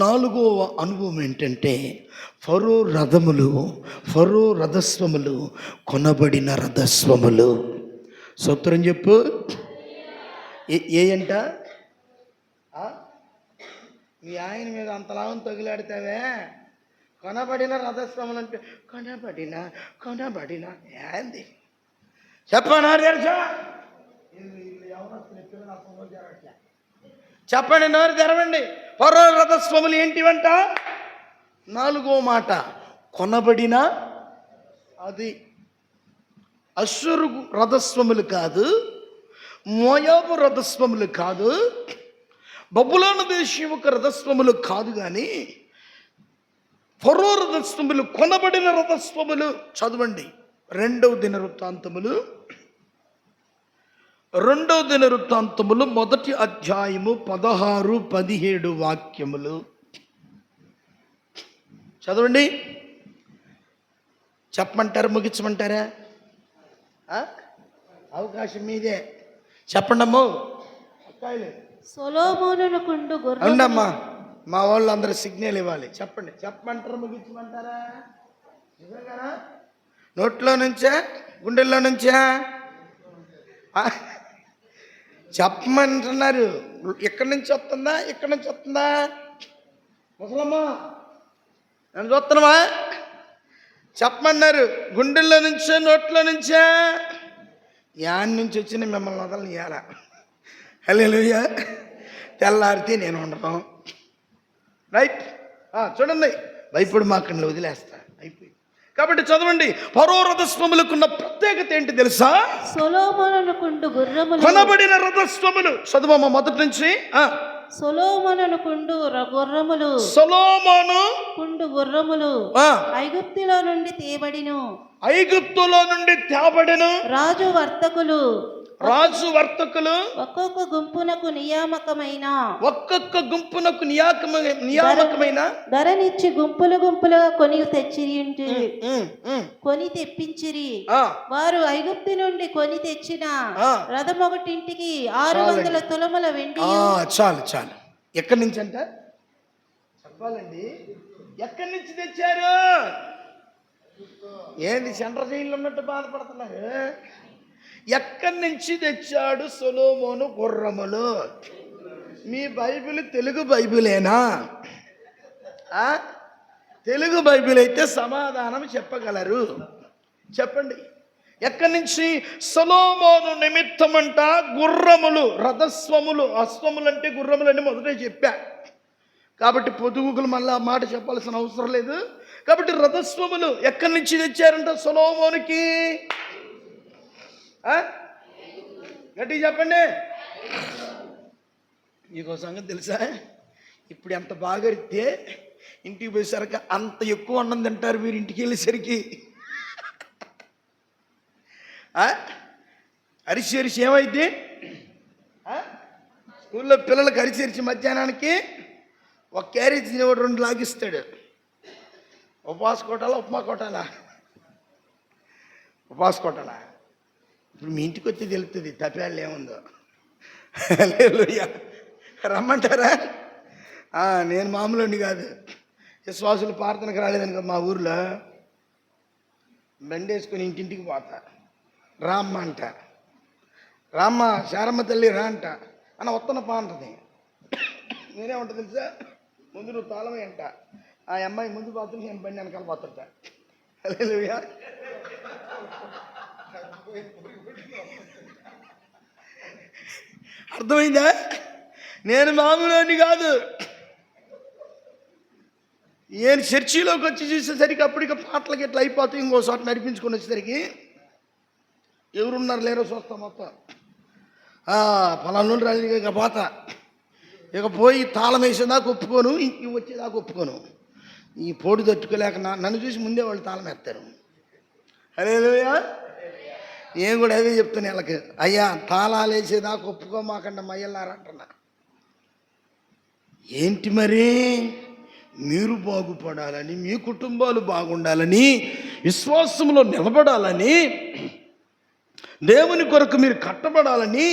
4వ అనుభవం ఏంటంటే, ఫరో రథములు, ఫరో రథస్వములు కొనబడిన రథస్వములు. సూత్రం చెప్పు. ఏ అంట? మీ ఆయన మీద అంతలాగం తగిలాడితావే, కొనబడిన రథస్వములు అంటే కొనబడిన ఏంది చెప్పనా తెలుసా? చెప్పండి, నోరు తెరవండి. ఫరో రథస్వములు ఏంటివంట? 4వ మాట కొనబడిన, అది అశ్షూరు రథస్వములు కాదు, మోయాబు రథస్వములు కాదు, బబులోను దేశం యొక్క రథస్వములు కాదు, కానీ ఫరో రథస్వములు, కొనబడిన రథస్వములు. చదవండి 2వ దినవృత్తాంతములు, 2వ దినవృత్తాంతములు 1వ అధ్యాయము 16, 17 వాక్యములు చదవండి. చెప్పమంటారా, ముగించమంటారా? అవకాశం మీదే. చెప్పండి అమ్మో. అక్కాయిలు సొలొమోనునకుండు గుర్రములు అవునమ్మా, మా వాళ్ళు అందరూ సిగ్నల్ ఇవ్వాలి. చెప్పండి, చెప్పమంటారా ముగించమంటారా? నిజంగానా? నోట్లో నుంచా, గుండెల్లో నుంచా? చెప్పమంటున్నారు. ఎక్కడి నుంచి వస్తుందా, ఎక్కడి నుంచి వస్తుందా? ముసలమ్మా నన్ను చూస్తున్నావా? చెప్పమన్నారు. గుండెల్లో నుంచా, నోట్లో నుంచా? యాన్ నుంచి వచ్చిన మిమ్మల్ని వదలని ఇయ్యాల. హల్లెలూయా. తెల్లారితే నేను ఉండను. రైట్. చూడండి, భయపడి మాకండి వదిలేస్తా. అయిపోయి కాబట్టి చదవండి. ఫరో రథస్వములకున్న ప్రత్యేకత ఏంటి తెలుసా? సొలొమోనునకుండు గుర్రములు కొనబడిన రథస్వములు. చదువమ్మ మొదటి నుంచి. సొలొమోనునకుండు గుర్రములు సొలొమోను కుండు గుర్రములు ఐగుప్తులో నుండి తేబడిను. ఐగుప్తులో నుండి తేబడిను. రాజు వర్తకులు ఒక్కొక్క గుంపునకు నియామకమైన ధరనిచ్చి గుంపులుగా కొని తెప్పించిరి. వారు ఐగుప్తు నుండి కొని తెచ్చిన రథమొకటింటికి 600 తులముల వెండి. చాలు చాలు. ఎక్కడి నుంచి అంట చెప్పాలండి? ఎక్కడి నుంచి తెచ్చారు? ఏంది సెంట్రల్ జైల్లో ఉన్నట్టు బాధపడుతున్నారు? ఎక్కడి నుంచి తెచ్చాడు సొలొమోను గుర్రములు? మీ బైబిల్ తెలుగు బైబిలేనా? తెలుగు బైబిల్ అయితే సమాధానం చెప్పగలరు. చెప్పండి, ఎక్కడి నుంచి? సొలొమోను నిమిత్తమంట గుర్రములు, రథస్వములు. అశ్వములు అంటే గుర్రములు అని మొదటే చెప్పా. కాబట్టి పొదుగులు మళ్ళీ ఆ మాట చెప్పాల్సిన అవసరం లేదు. కాబట్టి రథస్వములు ఎక్కడి నుంచి తెచ్చారంట సొలొమోనుకి? గట్టిగా చెప్పండి. మీకు సంగతి తెలుసా? ఇప్పుడు ఎంత బాగా అరిస్తే ఇంటికి పోయేసరికి అంత ఎక్కువ అన్నం తింటారు మీరు ఇంటికి వెళ్ళేసరికి. అరిసి ఏమైంది? స్కూల్లో పిల్లలకి అరిసి మధ్యాహ్నానికి ఒక క్యారేజ్ తినేవాడు 2 లాగిస్తాడు. ఉపవాస కోటాలా, ఉప్మా కోటాలా? ఉపవాస కోటాలా? ఇప్పుడు మీ ఇంటికి వచ్చి తెలుస్తుంది తప్పేళ్ళు ఏముందో. హల్లెలూయా. రమ్మంటారా? నేను మామూలుండి కాదు. విశ్వాసులు ప్రార్థనకు రాలేదనుకో మా ఊర్లో బండి వేసుకొని ఇంటింటికి పోతా. రామ్మ అంట, రామ్మ శారమ్మ తల్లి రా అంట. అన్న వత్తన పా అంటది. నేనేమంటా తెలుసా? ముందు నువ్వు తాళమే అంట. ఆ అమ్మాయి ముందు పోతుంది, నేను బండి వెనకాల పోతుంటా. హల్లెలూయా. అర్థమైందా? నేను మామూలు కాదు. నేను చర్చిలోకి వచ్చి చూసేసరికి అప్పటికి పాటలకి ఇట్లా అయిపోతాయి. ఇంకోసారి నడిపించుకొని వచ్చేసరికి ఎవరున్నారు లేరో చూస్తా మొత్తం. పలానా రాజు ఇక పోతా. ఇక పోయి తాళం వేసేదాకా ఒప్పుకోను, ఇంటికి వచ్చేదాకా ఒప్పుకోను. ఈ పోటీ తట్టుకోలేక నన్ను చూసి ముందే వాళ్ళు తాళం వేస్తారు. హల్లెలూయా. నేను కూడా అదే చెప్తాను వీళ్ళకి. అయ్యా తాళాలు వేసేదాకా ఒప్పుకోమాకండి మయ్యలారంటున్నా. ఏంటి మరి? మీరు బాగుపడాలని, మీ కుటుంబాలు బాగుండాలని, విశ్వాసంలో నిలబడాలని, దేవుని కొరకు మీరు కట్టబడాలని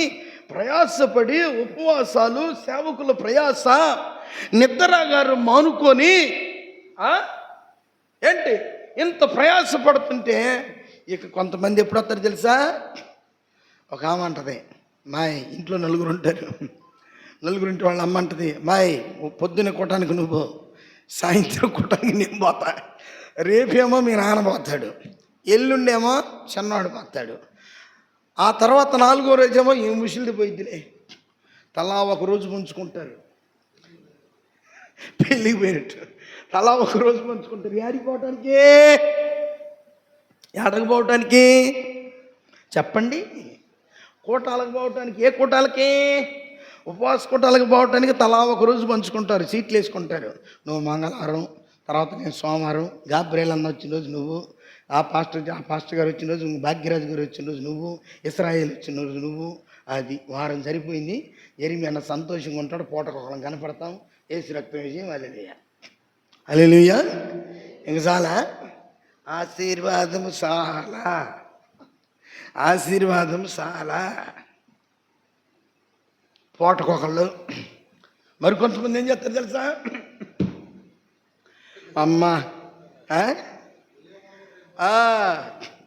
ప్రయాసపడి ఉపవాసాలు, సేవకుల ప్రయాస, నిద్రగారు మానుకొని ఏంటి ఇంత ప్రయాసపడుతుంటే ఇక కొంతమంది ఎప్పుడు వస్తారు తెలుసా? ఒక ఆమె అంటది, మాయ్ ఇంట్లో 4 ఉంటారు. 4 ఇంటి వాళ్ళ అమ్మ అంటది, మాయ్ పొద్దున్న కొట్టడానికి నువ్వు, సాయంత్రం కొట్టడానికి నేను పోతా, రేపేమో మీ నాన్న పోతాడు, ఎల్లుండేమో చిన్నవాడు పోతాడు, ఆ తర్వాత 4వ రోజేమో ఏ ముసిలిది పోయిద్దిలే. తలా ఒక రోజు ముంచుకుంటారు. పెళ్ళికి పోయినట్టు తలా ఒక రోజు ముంచుకుంటారు. ఏడిపోవటానికి, ఏడకు పోవటానికి చెప్పండి? కూటాలకు పోవటానికి. ఏ కూటాలకి? ఉపవాస కూటాలకు పోవటానికి తలా ఒక రోజు పంచుకుంటారు, సీట్లు వేసుకుంటారు. నువ్వు మంగళవారం, తర్వాత నేను సోమవారం, గాబ్రియల్ అన్న వచ్చిన రోజు నువ్వు, ఆ పాస్టర్ గారు వచ్చిన రోజు నువ్వు, భాగ్యరాజు గారు వచ్చిన రోజు నువ్వు, ఇస్రాయేల్ వచ్చిన రోజు నువ్వు. అది వారం సరిపోయింది. ఎరిమి అన్న సంతోషంగా ఉంటాడు, పూటకొకరం కనపడతాం, ఏసు రక్తం విజయం. హల్లెలూయా. హల్లెలూయా. ఇంక చాలా ఆశీర్వాదము చాలా, ఆశీర్వాదం చాలా. పూటకొకళ్ళు. మరి కొంతమంది ఏం చేస్తారు తెలుసా? అమ్మా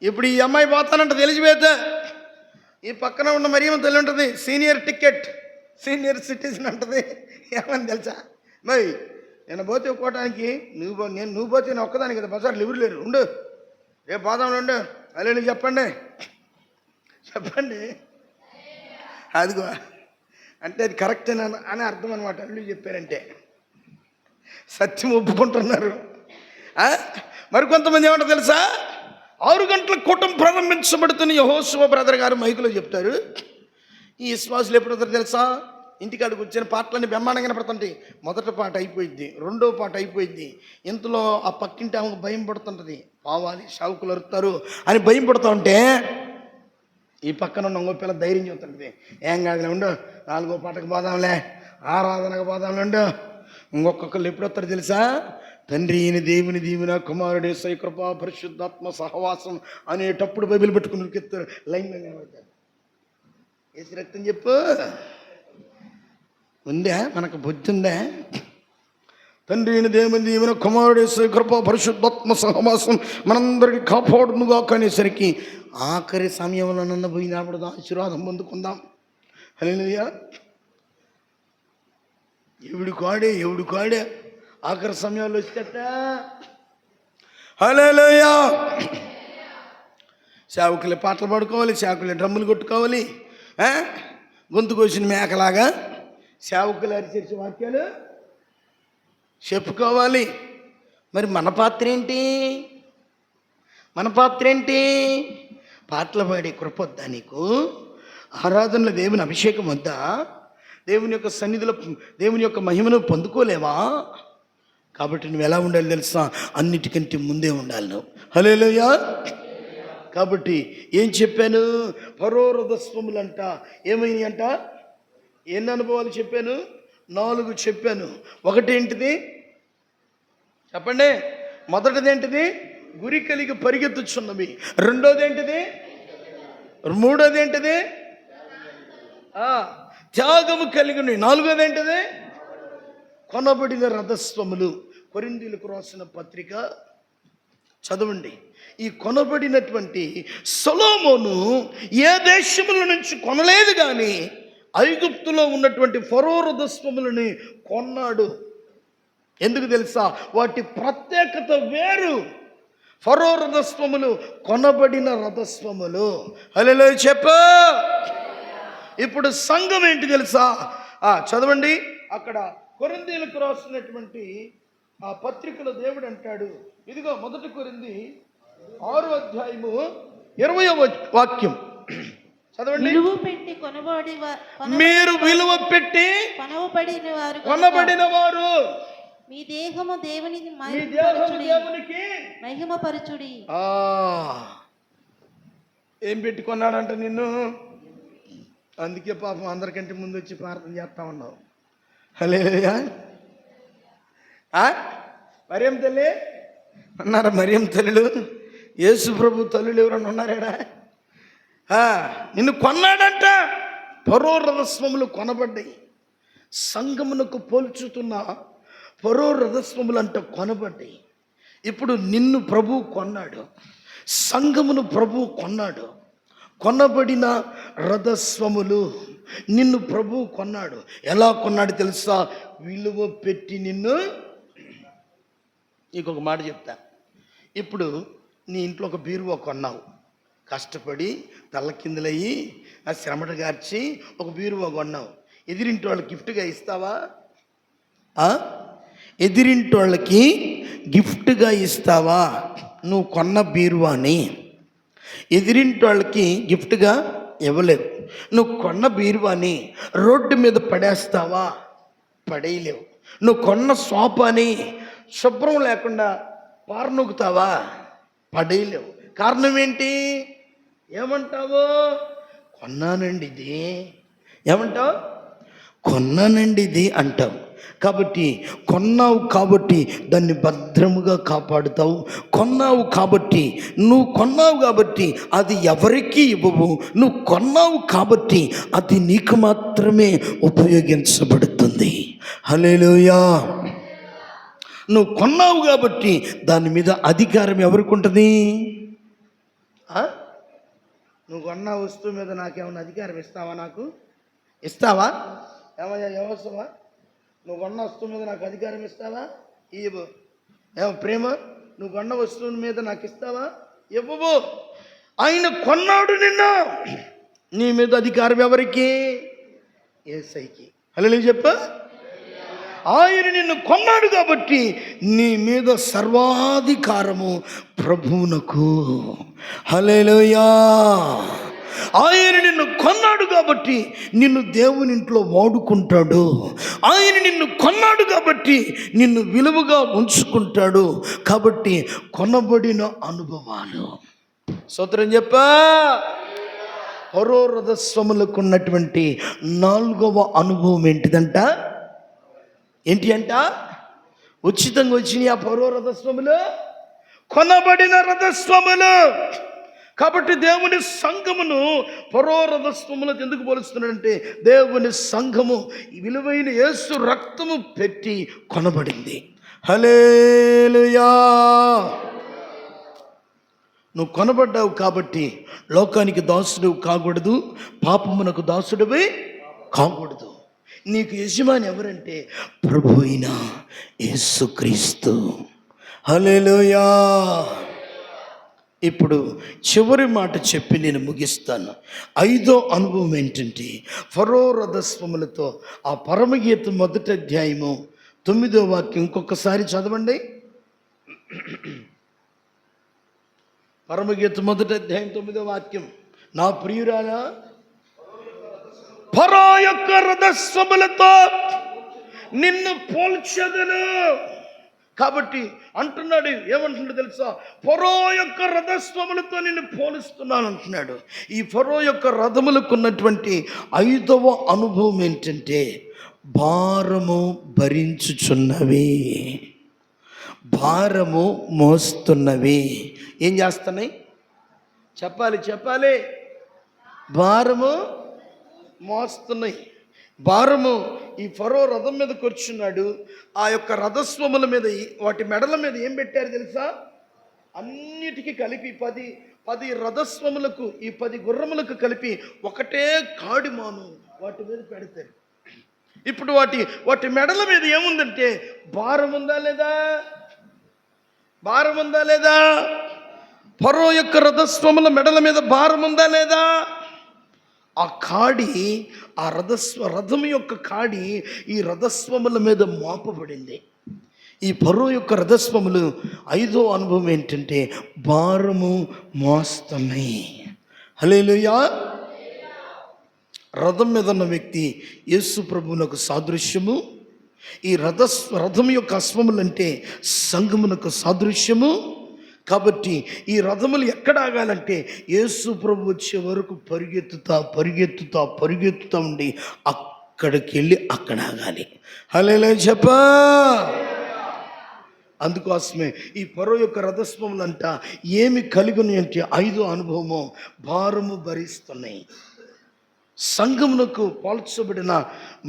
ఇప్పుడు ఈ అమ్మాయి పోతానంట తెలిసిపోతే ఈ పక్కన ఉన్న మరియమ్మ తల్లి ఉంటుంది, సీనియర్ టికెట్, సీనియర్ సిటిజన్ అంటుంది. ఏమని తెలుసా? మరి నేను పోతే ఒక్కోటానికి నువ్వు పోతే నేను ఒక్కదానికి కదా, బజార్లు ఎవరు లేరు, ఉండు రేపు పోదాంలో ఉండు, అల్లు చెప్పండి అదిగో అంటే అది కరెక్ట్ అని అర్థం అనమాట. అల్లు చెప్పారంటే సత్యం ఒప్పుకుంటున్నారు. మరి కొంతమంది ఏమంటారు తెలుసా? 6 గంటల కూటం ప్రారంభించబడుతున్న యెహోషువ బ్రదర్ గారు మైకులో చెప్తారు. ఈ విశ్వాసులు ఎప్పుడు వస్తారు తెలుసా? ఇంటికాడికి వచ్చిన పాటలన్నీ బ్రహ్మాండంగా కనపడుతుంటాయి. మొదటి పాట అయిపోయింది, రెండో పాట అయిపోయింది. ఇంతలో ఆ పక్కింటి ఆమెకు భయం పడుతుంటుంది, పావాలి షావుకులు అరుతారు అని భయం పడుతూ ఉంటే ఈ పక్కన ఉన్న ఇంకో పిల్ల ధైర్యం చెబుతుంటుంది, ఏం కాదులే ఉండు, 4వ పాటకు పోదాంలే, ఆరాధనకు పోదాంలే ఉండు. ఇంకొకళ్ళు ఎప్పుడు వస్తారు తెలుసా? తండ్రి అయిన దేవుని దీవెన, కుమారుడు యేసు కృప, పరిశుద్ధాత్మ సహవాసం అనేటప్పుడు బైబిల్ పెట్టుకుని ఉరికెత్తారు, లైన్ కనబడతారు. ఏసు రక్తం చెప్పు ఉందా? మనకు బుద్ధి ఉందా? తండ్రి అయిన దేవుని దీవెన, కుమారుడు యేసు కృప, పరిశుద్ధాత్మ సహవాసం మనందరికీ కాపాడునుగా అనేసరికి ఆఖరి సమయంలో నన్న పోయినప్పుడు ఆశీర్వాదం పొందుకుందాం. హల్లెలూయా. ఎవడు కాడే ఆఖరి సమయాల్లో వచ్చేట. హల్లెలూయా. సేవకులే పాటలు పాడుకోవాలి, సేవకులే డ్రమ్ములు కొట్టుకోవాలి, గొంతు కోసిన మేకలాగా సేవకులు అరిచేసి వాక్యాలు చెప్పుకోవాలి. మరి మన పాత్ర ఏంటి? పాటలు పాడే కృప వద్దా నీకు? ఆరాధనలో దేవుని అభిషేకం వద్దా? దేవుని యొక్క సన్నిధిలో దేవుని యొక్క మహిమను పొందుకోలేవా? కాబట్టి నువ్వు ఎలా ఉండాలి తెలుసా? అన్నిటికంటే ముందే ఉండాలి నువ్వు. హల్లెలూయా. కాబట్టి ఏం చెప్పాను? ఫరో రథస్వములంట ఏమైనాయి అంట? ఎన్ని అనుభవాలు చెప్పాను? 4 చెప్పాను. ఒకటేంటిది చెప్పండి? మొదటిది ఏంటిది? గురి కలిగి పరిగెత్తుచున్నవి. రెండోది ఏంటిది? మూడోది ఏంటిది? త్యాగము కలిగి. 4వది ఏంటిది? కొనబడిన రథస్వములు. కొరింథీయులకు రాసిన పత్రిక చదవండి. ఈ కొనబడినటువంటి సొలొమోను ఏ దేశముల నుంచి కొనలేదు, కానీ ఐగుప్తులో ఉన్నటువంటి ఫరో రథస్వములని కొన్నాడు. ఎందుకు తెలుసా? వాటి ప్రత్యేకత వేరు. ఫరో రథస్వములు కొనబడిన రథస్వములు. హల్లెలూయా చెప్పు. ఇప్పుడు సంఘం ఏంటి తెలుసా? చదవండి. అక్కడ కొరింథీయులకు రాసినటువంటి ఆ పత్రికలో దేవుడు అంటాడు, ఇదిగో 1 కొరింథీ 6వ అధ్యాయము 20వ వాక్యం చదవండి. మీరు విలువ పెట్టి కొనబడిన వారు, మీ దేహము దేవునికి మహిమపరచుడి. ఏం పెట్టి కొన్నాడంట నిన్ను? అందుకే పాపం అందరికంటే ముందు వచ్చి ప్రార్థన చేస్తా ఉన్నావు. హల్లెలూయా. మరియం తల్లి అన్నారా? మరియం తల్లులు, యేసు ప్రభు తల్లులు ఎవరన్నా ఉన్నారా? నిన్ను కొన్నాడంట. ఫరో రథస్వములు కొనబడ్డాయి. సంఘమునకు పోల్చుతున్న ఫరో రథస్వములు అంట కొనబడ్డాయి. ఇప్పుడు నిన్ను ప్రభు కొన్నాడు, సంఘమును ప్రభు కొన్నాడు. కొనబడిన రథస్వములు నిన్ను ప్రభు కొన్నాడు. ఎలా కొన్నాడు తెలుసా? విలువ పెట్టి నిన్ను. నీకొక మాట చెప్తా. ఇప్పుడు నీ ఇంట్లో ఒక బీరువా కొన్నావు, కష్టపడి తల్ల కిందలయ్యి ఆ శ్రమట గార్చి ఒక బీరువా కొన్నావు. ఎదిరింటి వాళ్ళకి గిఫ్ట్గా ఇస్తావా? ఎదిరింటి వాళ్ళకి గిఫ్ట్గా ఇస్తావా? నువ్వు కొన్న బీరువాని ఎదిరింటి వాళ్ళకి గిఫ్ట్గా ఇవ్వలేవు. నువ్వు కొన్న బీరువాని రోడ్డు మీద పడేస్తావా? పడేయలేవు. నువ్వు కొన్న సోఫాని శుభ్రం లేకుండా పారనొక్కుతావా? పడేయలేవు. కారణం ఏంటి? ఏమంటావు? కొన్నానండి ఇది. ఏమంటావు? కొన్నానండి ఇది అంటావు. కాబట్టి కొన్నావు కాబట్టి దాన్ని భద్రముగా కాపాడుతావు. కొన్నావు కాబట్టి, నువ్వు కొన్నావు కాబట్టి అది ఎవరికీ ఇవ్వవు. నువ్వు కొన్నావు కాబట్టి అది నీకు మాత్రమే ఉపయోగించబడుతుంది. హల్లెలూయా. నువ్వు కొన్నావు కాబట్టి దాని మీద అధికారం ఎవరికి ఉంటుంది? నువ్వు కొన్న వస్తువు మీద నాకేమన్నా అధికారం ఇస్తావా? నాకు ఇస్తావా? ఏమయ్యా ఏమవసరమా? నువ్వు కొన్న వస్తువు మీద నాకు అధికారం ఇస్తావా? ఇవ్వు. ఏమో ప్రేమ, నువ్వు కొన్న వస్తువు మీద నాకు ఇస్తావా? ఇవ్వవు. ఆయన కొన్నాడు నిన్ను. నీ మీద అధికారం ఎవరికి? యేసయ్యకి. హల్లెలూయా చెప్పు. ఆయన నిన్ను కొన్నాడు కాబట్టి నీ మీద సర్వాధికారము ప్రభువునకు. హల్లెలూయా. ఆయన నిన్ను కొన్నాడు కాబట్టి నిన్ను దేవుని ఇంట్లో వాడుకుంటాడు. ఆయన నిన్ను కొన్నాడు కాబట్టి నిన్ను విలువగా ఉంచుకుంటాడు. కాబట్టి కొనబడిన అనుభవాలు. స్తోత్రం చెప్పా. ఫరో రథస్వాములకు ఉన్నటువంటి 4వ అనుభవం ఏంటిదంట? ఏంటి అంట? ఉచితంగా వచ్చినాయి ఆ ఫరో రథస్వాములు, కొనబడిన రథస్వాములు. కాబట్టి దేవుని సంఘమును ఫరో రథస్వాములకు ఎందుకు పోలుస్తున్నాడంటే, దేవుని సంఘము విలువైన యేసు రక్తము పెట్టి కొనబడింది. హల్లెలూయా. నువ్వు కొనబడ్డావు కాబట్టి లోకానికి దాసుడు కాకూడదు, పాపమునకు దాసుడివి కాకూడదు. నీకు యజమాని ఎవరంటే ప్రభు అయిన యేసుక్రీస్తు. హల్లెలూయా. ఇప్పుడు చివరి మాట చెప్పి నేను ముగిస్తాను. 5వ అనుభవం ఏంటంటే ఫరో రథస్వాములతో ఆ పరమగీతం 1వ అధ్యాయము 9వ వాక్యం ఇంకొకసారి చదవండి. పరమగీతం 1వ అధ్యాయం 9వ వాక్యం. నా ప్రియురాలా, ఫరో యొక్క రథస్వాములతో నిన్ను పోల్చెదను. కాబట్టి అంటున్నాడు, ఏమంటున్నాడు తెలుసా? ఫరో యొక్క రథస్వాములతో నిన్ను పోలుస్తున్నాను అంటున్నాడు. ఈ ఫరో యొక్క రథములకు ఉన్నటువంటి 5వ అనుభవం ఏంటంటే భారము భరించుచున్నవి, భారము మోస్తున్నవి. ఏం చేస్తున్నాయి? చెప్పాలి. భారము మోస్తున్నాయి. భారము. ఈ ఫరో రథం మీద కూర్చున్నాడు. ఆ యొక్క రథస్వాముల మీద, వాటి మెడల మీద ఏం పెట్టారు తెలుసా? అన్నిటికీ కలిపి 10 రథస్వాములకు, ఈ 10 గుర్రములకు కలిపి ఒకటే కాడిమాను వాటి మీద పెడతారు. ఇప్పుడు వాటి మెడల మీద ఏముందంటే భారం ఉందా లేదా? భారం ఉందా లేదా? ఫరో యొక్క రథస్వాముల మెడల మీద భారం ఉందా లేదా? ఆ కాడి, ఆ రథం యొక్క కాడి ఈ రథస్వాముల మీద మోపబడింది. ఈ ఫరో యొక్క రథస్వాములు 5వ అనుభవం ఏంటంటే భారము మోస్తున్నాయి. హల్లెలూయా. రథం మీద ఉన్న వ్యక్తి యేసు ప్రభువునకు సాదృశ్యము. ఈ రథం యొక్క అశ్వములు అంటే సంఘమునకు సాదృశ్యము. కాబట్టి ఈ రథములు ఎక్కడ ఆగాలంటే యేసు ప్రభు వచ్చే వరకు పరిగెత్తుతా ఉండి అక్కడికి వెళ్ళి అక్కడ ఆగాలి. హల్లెలూయా చెప్పా. అందుకోసమే ఈ ఫరో యొక్క రథస్వాములు అంట ఏమి కలిగిన అంటే 5వ అనుభవము భారము భరిస్తున్నాయి. సంఘమునకు పోల్చబడిన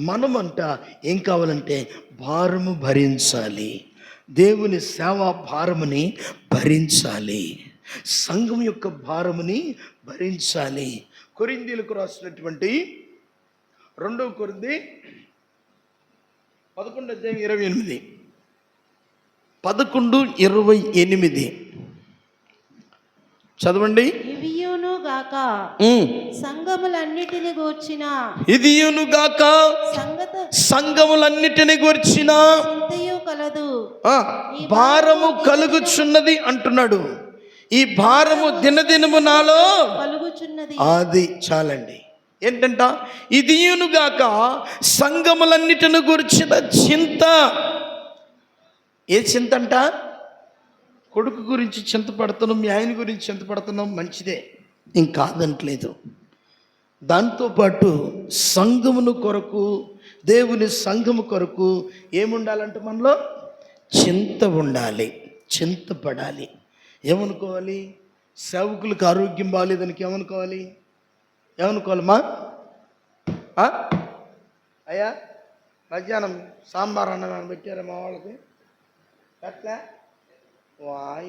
మనమంట ఏం కావాలంటే భారము భరించాలి. దేవుని సేవా భారముని భరించాలి. సంఘం యొక్క భారముని భరించాలి. కొరింథీయులకు రాసినటువంటి 2వ కొరింథీ 11వ అధ్యాయం 28. 11:28 చదవండి. ఇవియును గాక సంఘములన్నిటిని గూర్చిన, ఇదియును గాక సంఘములన్నిటిని గూర్చిన చింతయు కలదు, భారము కలుగుచున్నది అంటున్నాడు. ఈ భారము దినదినము నాలో కలుగుచున్నది. అది చాలండి. ఏంటంట? ఇదియును గాక సంఘములన్నిటిని గూర్చిన చింత. ఏ చింత అంట? కొడుకు గురించి చింతపడుతున్నాం, మీ ఆయన గురించి చింతపడుతున్నాం, మంచిదే, ఇంకాదంటలేదు. దాంతోపాటు సంఘమును కొరకు దేవుని సంఘము కొరకు ఏముండాలంటే మనలో చింత ఉండాలి, చింతపడాలి. ఏమనుకోవాలి? సేవకులకు ఆరోగ్యం బాగాలేదానికి ఏమనుకోవాలమ్మా? అయ్యా మధ్యాహ్నం సాంబార్ అన్నం పెట్టారా మా వాళ్ళకి? అట్లా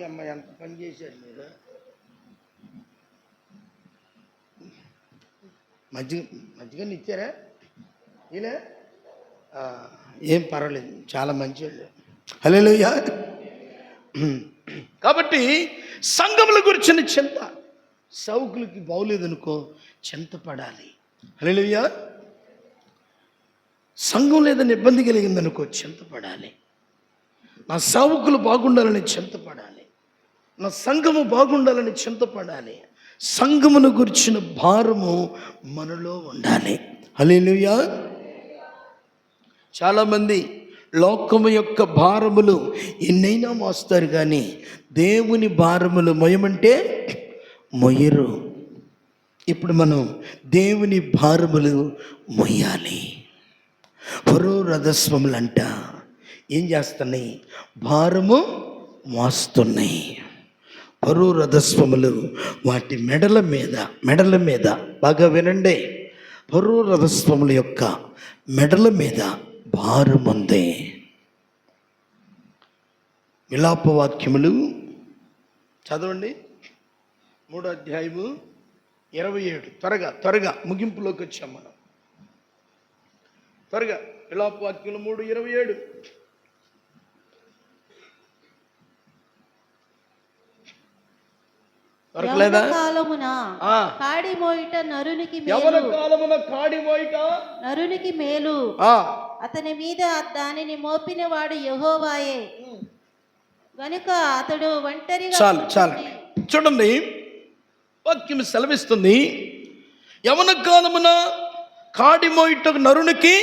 అమ్మ ఎంత పని చేశారు మీరు. మజ్జిగని ఇచ్చారా? ఇలా ఏం పర్వాలేదు, చాలా మంచివాళ్ళు. హల్లెలూయా. కాబట్టి సంఘముల గురించిన చింత, సౌకులకి బాగోలేదనుకో చింతపడాలి. హల్లెలూయా. సంఘం లేదని ఇబ్బంది కలిగిందనుకో చింతపడాలి. నా సేవకులు బాగుండాలని చింతపడాలి, నా సంఘము బాగుండాలని చింతపడాలి. సంఘమును గురించిన భారము మనలో ఉండాలి. హల్లెలూయా. చాలామంది లోకము యొక్క భారములు ఎన్నైనా మోస్తారు, కానీ దేవుని భారములు మొయ్యమంటే మొయ్యరు. ఇప్పుడు మనం దేవుని భారములు మొయ్యాలి. పరో రథస్వములంట ఏం చేస్తున్నాయి? భారము మోస్తున్నాయి. పరో రథస్వములు వాటి మెడల మీద బాగా వినండి, పరో రథస్వముల యొక్క మెడల మీద భారం ఉంది. విలాపవాక్యములు చదవండి, 3వ అధ్యాయము 27. త్వరగా ముగింపులోకి వచ్చాం మనం. త్వరగా విలాపవాక్యములు 3:27. యవన కాలమున కాడి మోయిట నరునికి మేలు, అతని మీద దానిని మోపిన వాడు యెహోవాయే గనుక అతడు ఒంటరిగా. చాలు చూడండి, వాక్యం సెలవిస్తుంది, యవన కాలమున కాడి మోయిట నరునికి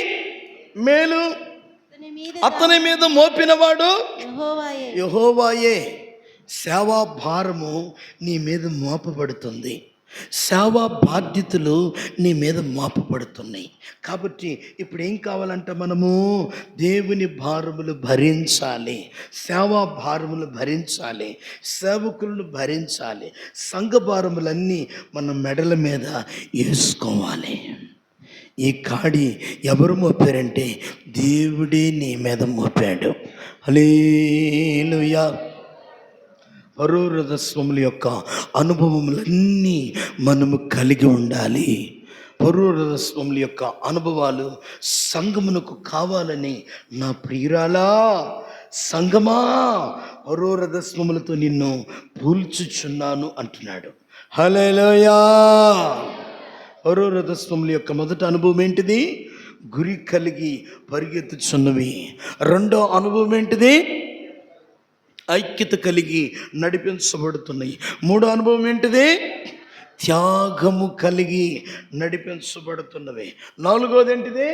మేలు, అతని మీద మోపినవాడు యెహోవాయే. సేవా భారము నీ మీద మోపబడుతుంది, సేవా బాధ్యతలు నీ మీద మోపబడుతున్నాయి. కాబట్టి ఇప్పుడు ఏం కావాలంటే మనము దేవుని భారములు భరించాలి, సేవా భారములు భరించాలి, సేవకులను భరించాలి. సంఘ భారములన్నీ మన మెడల మీద వేసుకోవాలి. ఈ కాడి ఎవరు మోపారంటే దేవుడే నీ మీద మోపాడు. హల్లెలూయా. పరో రథస్వముల యొక్క అనుభవములన్నీ మనము కలిగి ఉండాలి. పరో రథస్వముల యొక్క అనుభవాలు సంఘమునకు కావాలని నా ప్రియురాలా, సంఘమా, పరో రథస్వములతో నిన్ను పోల్చుచున్నాను అంటున్నాడు. హల్లెలూయా. పరో రథస్వముల యొక్క మొదటి అనుభవం ఏంటిది? గురి కలిగి పరిగెత్తుచున్నవి. రెండో అనుభవం ఏంటిది? ఐక్యత కలిగి నడిపించబడుతున్నాయి. మూడో అనుభవం ఏంటిది? త్యాగము కలిగి నడిపించబడుతున్నవి. నాలుగోది ఏంటిది?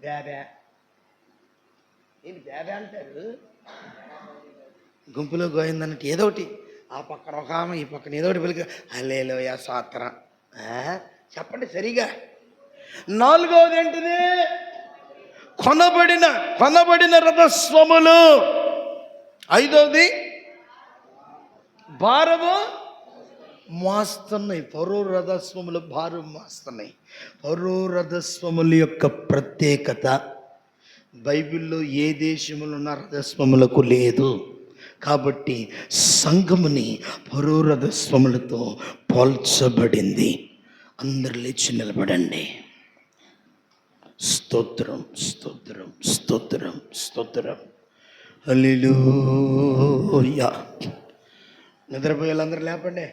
బేబే. ఏంటి బేబే అంటారు? గుంపులో గోయిందన్నట్టు ఏదో ఒకటి, ఆ పక్కన ఒక ఆమె ఈ పక్కన ఏదో ఒకటి పిలిక హల్లెలూయా స్తోత్రం చెప్పండి సరిగా. నాలుగోది ఏంటిది? కొనబడిన రథస్వములు. ఐదోది భారము మోస్తున్నాయి. పరో రథస్వములు భారం మోస్తున్నాయి. పరో రథస్వముల యొక్క ప్రత్యేకత బైబిల్లో ఏ దేశములో ఉన్న రథస్వములకు లేదు. కాబట్టి సంఘముని పరో రథస్వములతో పోల్చబడింది. అందరు లేచి నిలబడండి. స్తోత్రం స్తోత్రం స్తోత్రం స్తోత్రం. హల్లెలూయా. నిద్రపోయేళ్ళందరూ లేపండి,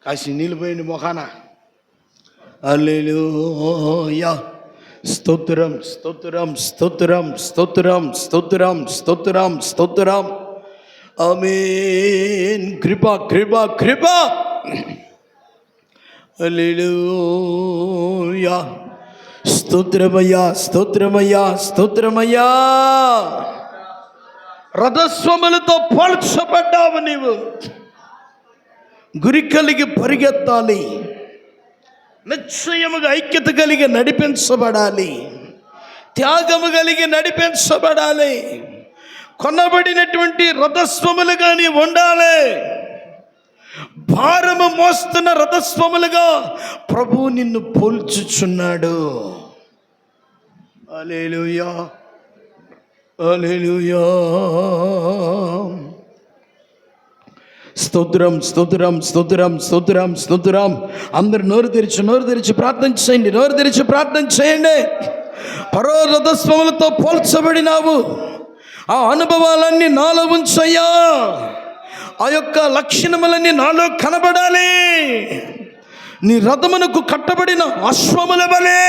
కాసి నీళ్ళు పోయింది మొఖాన. హల్లెలూయా. స్తోత్రం స్తోత్రం స్తోత్రం స్తోత్రం స్తోత్రం స్తోత్రం స్తోత్రం. ఆమేన్. కృప కృప కృప. హల్లెలూయా. స్తోత్రమయ్యా స్తోత్రమయ్యా స్తోత్రమయ్యా. రథస్వములతో పోల్చబడ్డావు నీవు. గురి కలిగి పరిగెత్తాలి. నిశ్చయముగా ఐక్యత కలిగి నడిపించబడాలి, త్యాగము కలిగి నడిపించబడాలి, కొనబడినటువంటి రథస్వములుగా నీ ఉండాలి. భారము మోస్తున్న రథస్వములుగా ప్రభువు నిన్ను పోల్చుచున్నాడు. హల్లెలూయా, హల్లెలూయా. స్తోత్రం, స్తోత్రం, స్తోత్రం, స్తోత్రం, స్తోత్రం. అందరు నోరు తెరిచి ప్రార్థన చేయండి, నోరు తెరిచి ప్రార్థన చేయండి. పరో రథస్వములతో పోల్చబడినావు, ఆ అనుభవాలన్నీ నాలో ఉంచయ్యా. ఆ యొక్క లక్షణములన్నీ నాలో కనబడాలి. నీ రథమునకు కట్టబడిన అశ్వముల వలె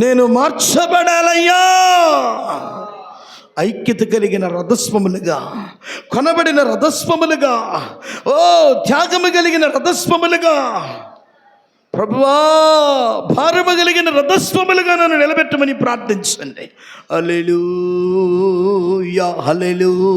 నేను మార్చబడాలయ్యా. ఐక్యత కలిగిన రథస్వములుగా, కొనబడిన రథస్వములుగా, ఓ త్యాగము కలిగిన రథస్వములుగా, ప్రభువా భారము కలిగిన రథస్వములుగా నన్ను నిలబెట్టమని ప్రార్థించండి. హల్లెలూయా, హల్లెలూయా.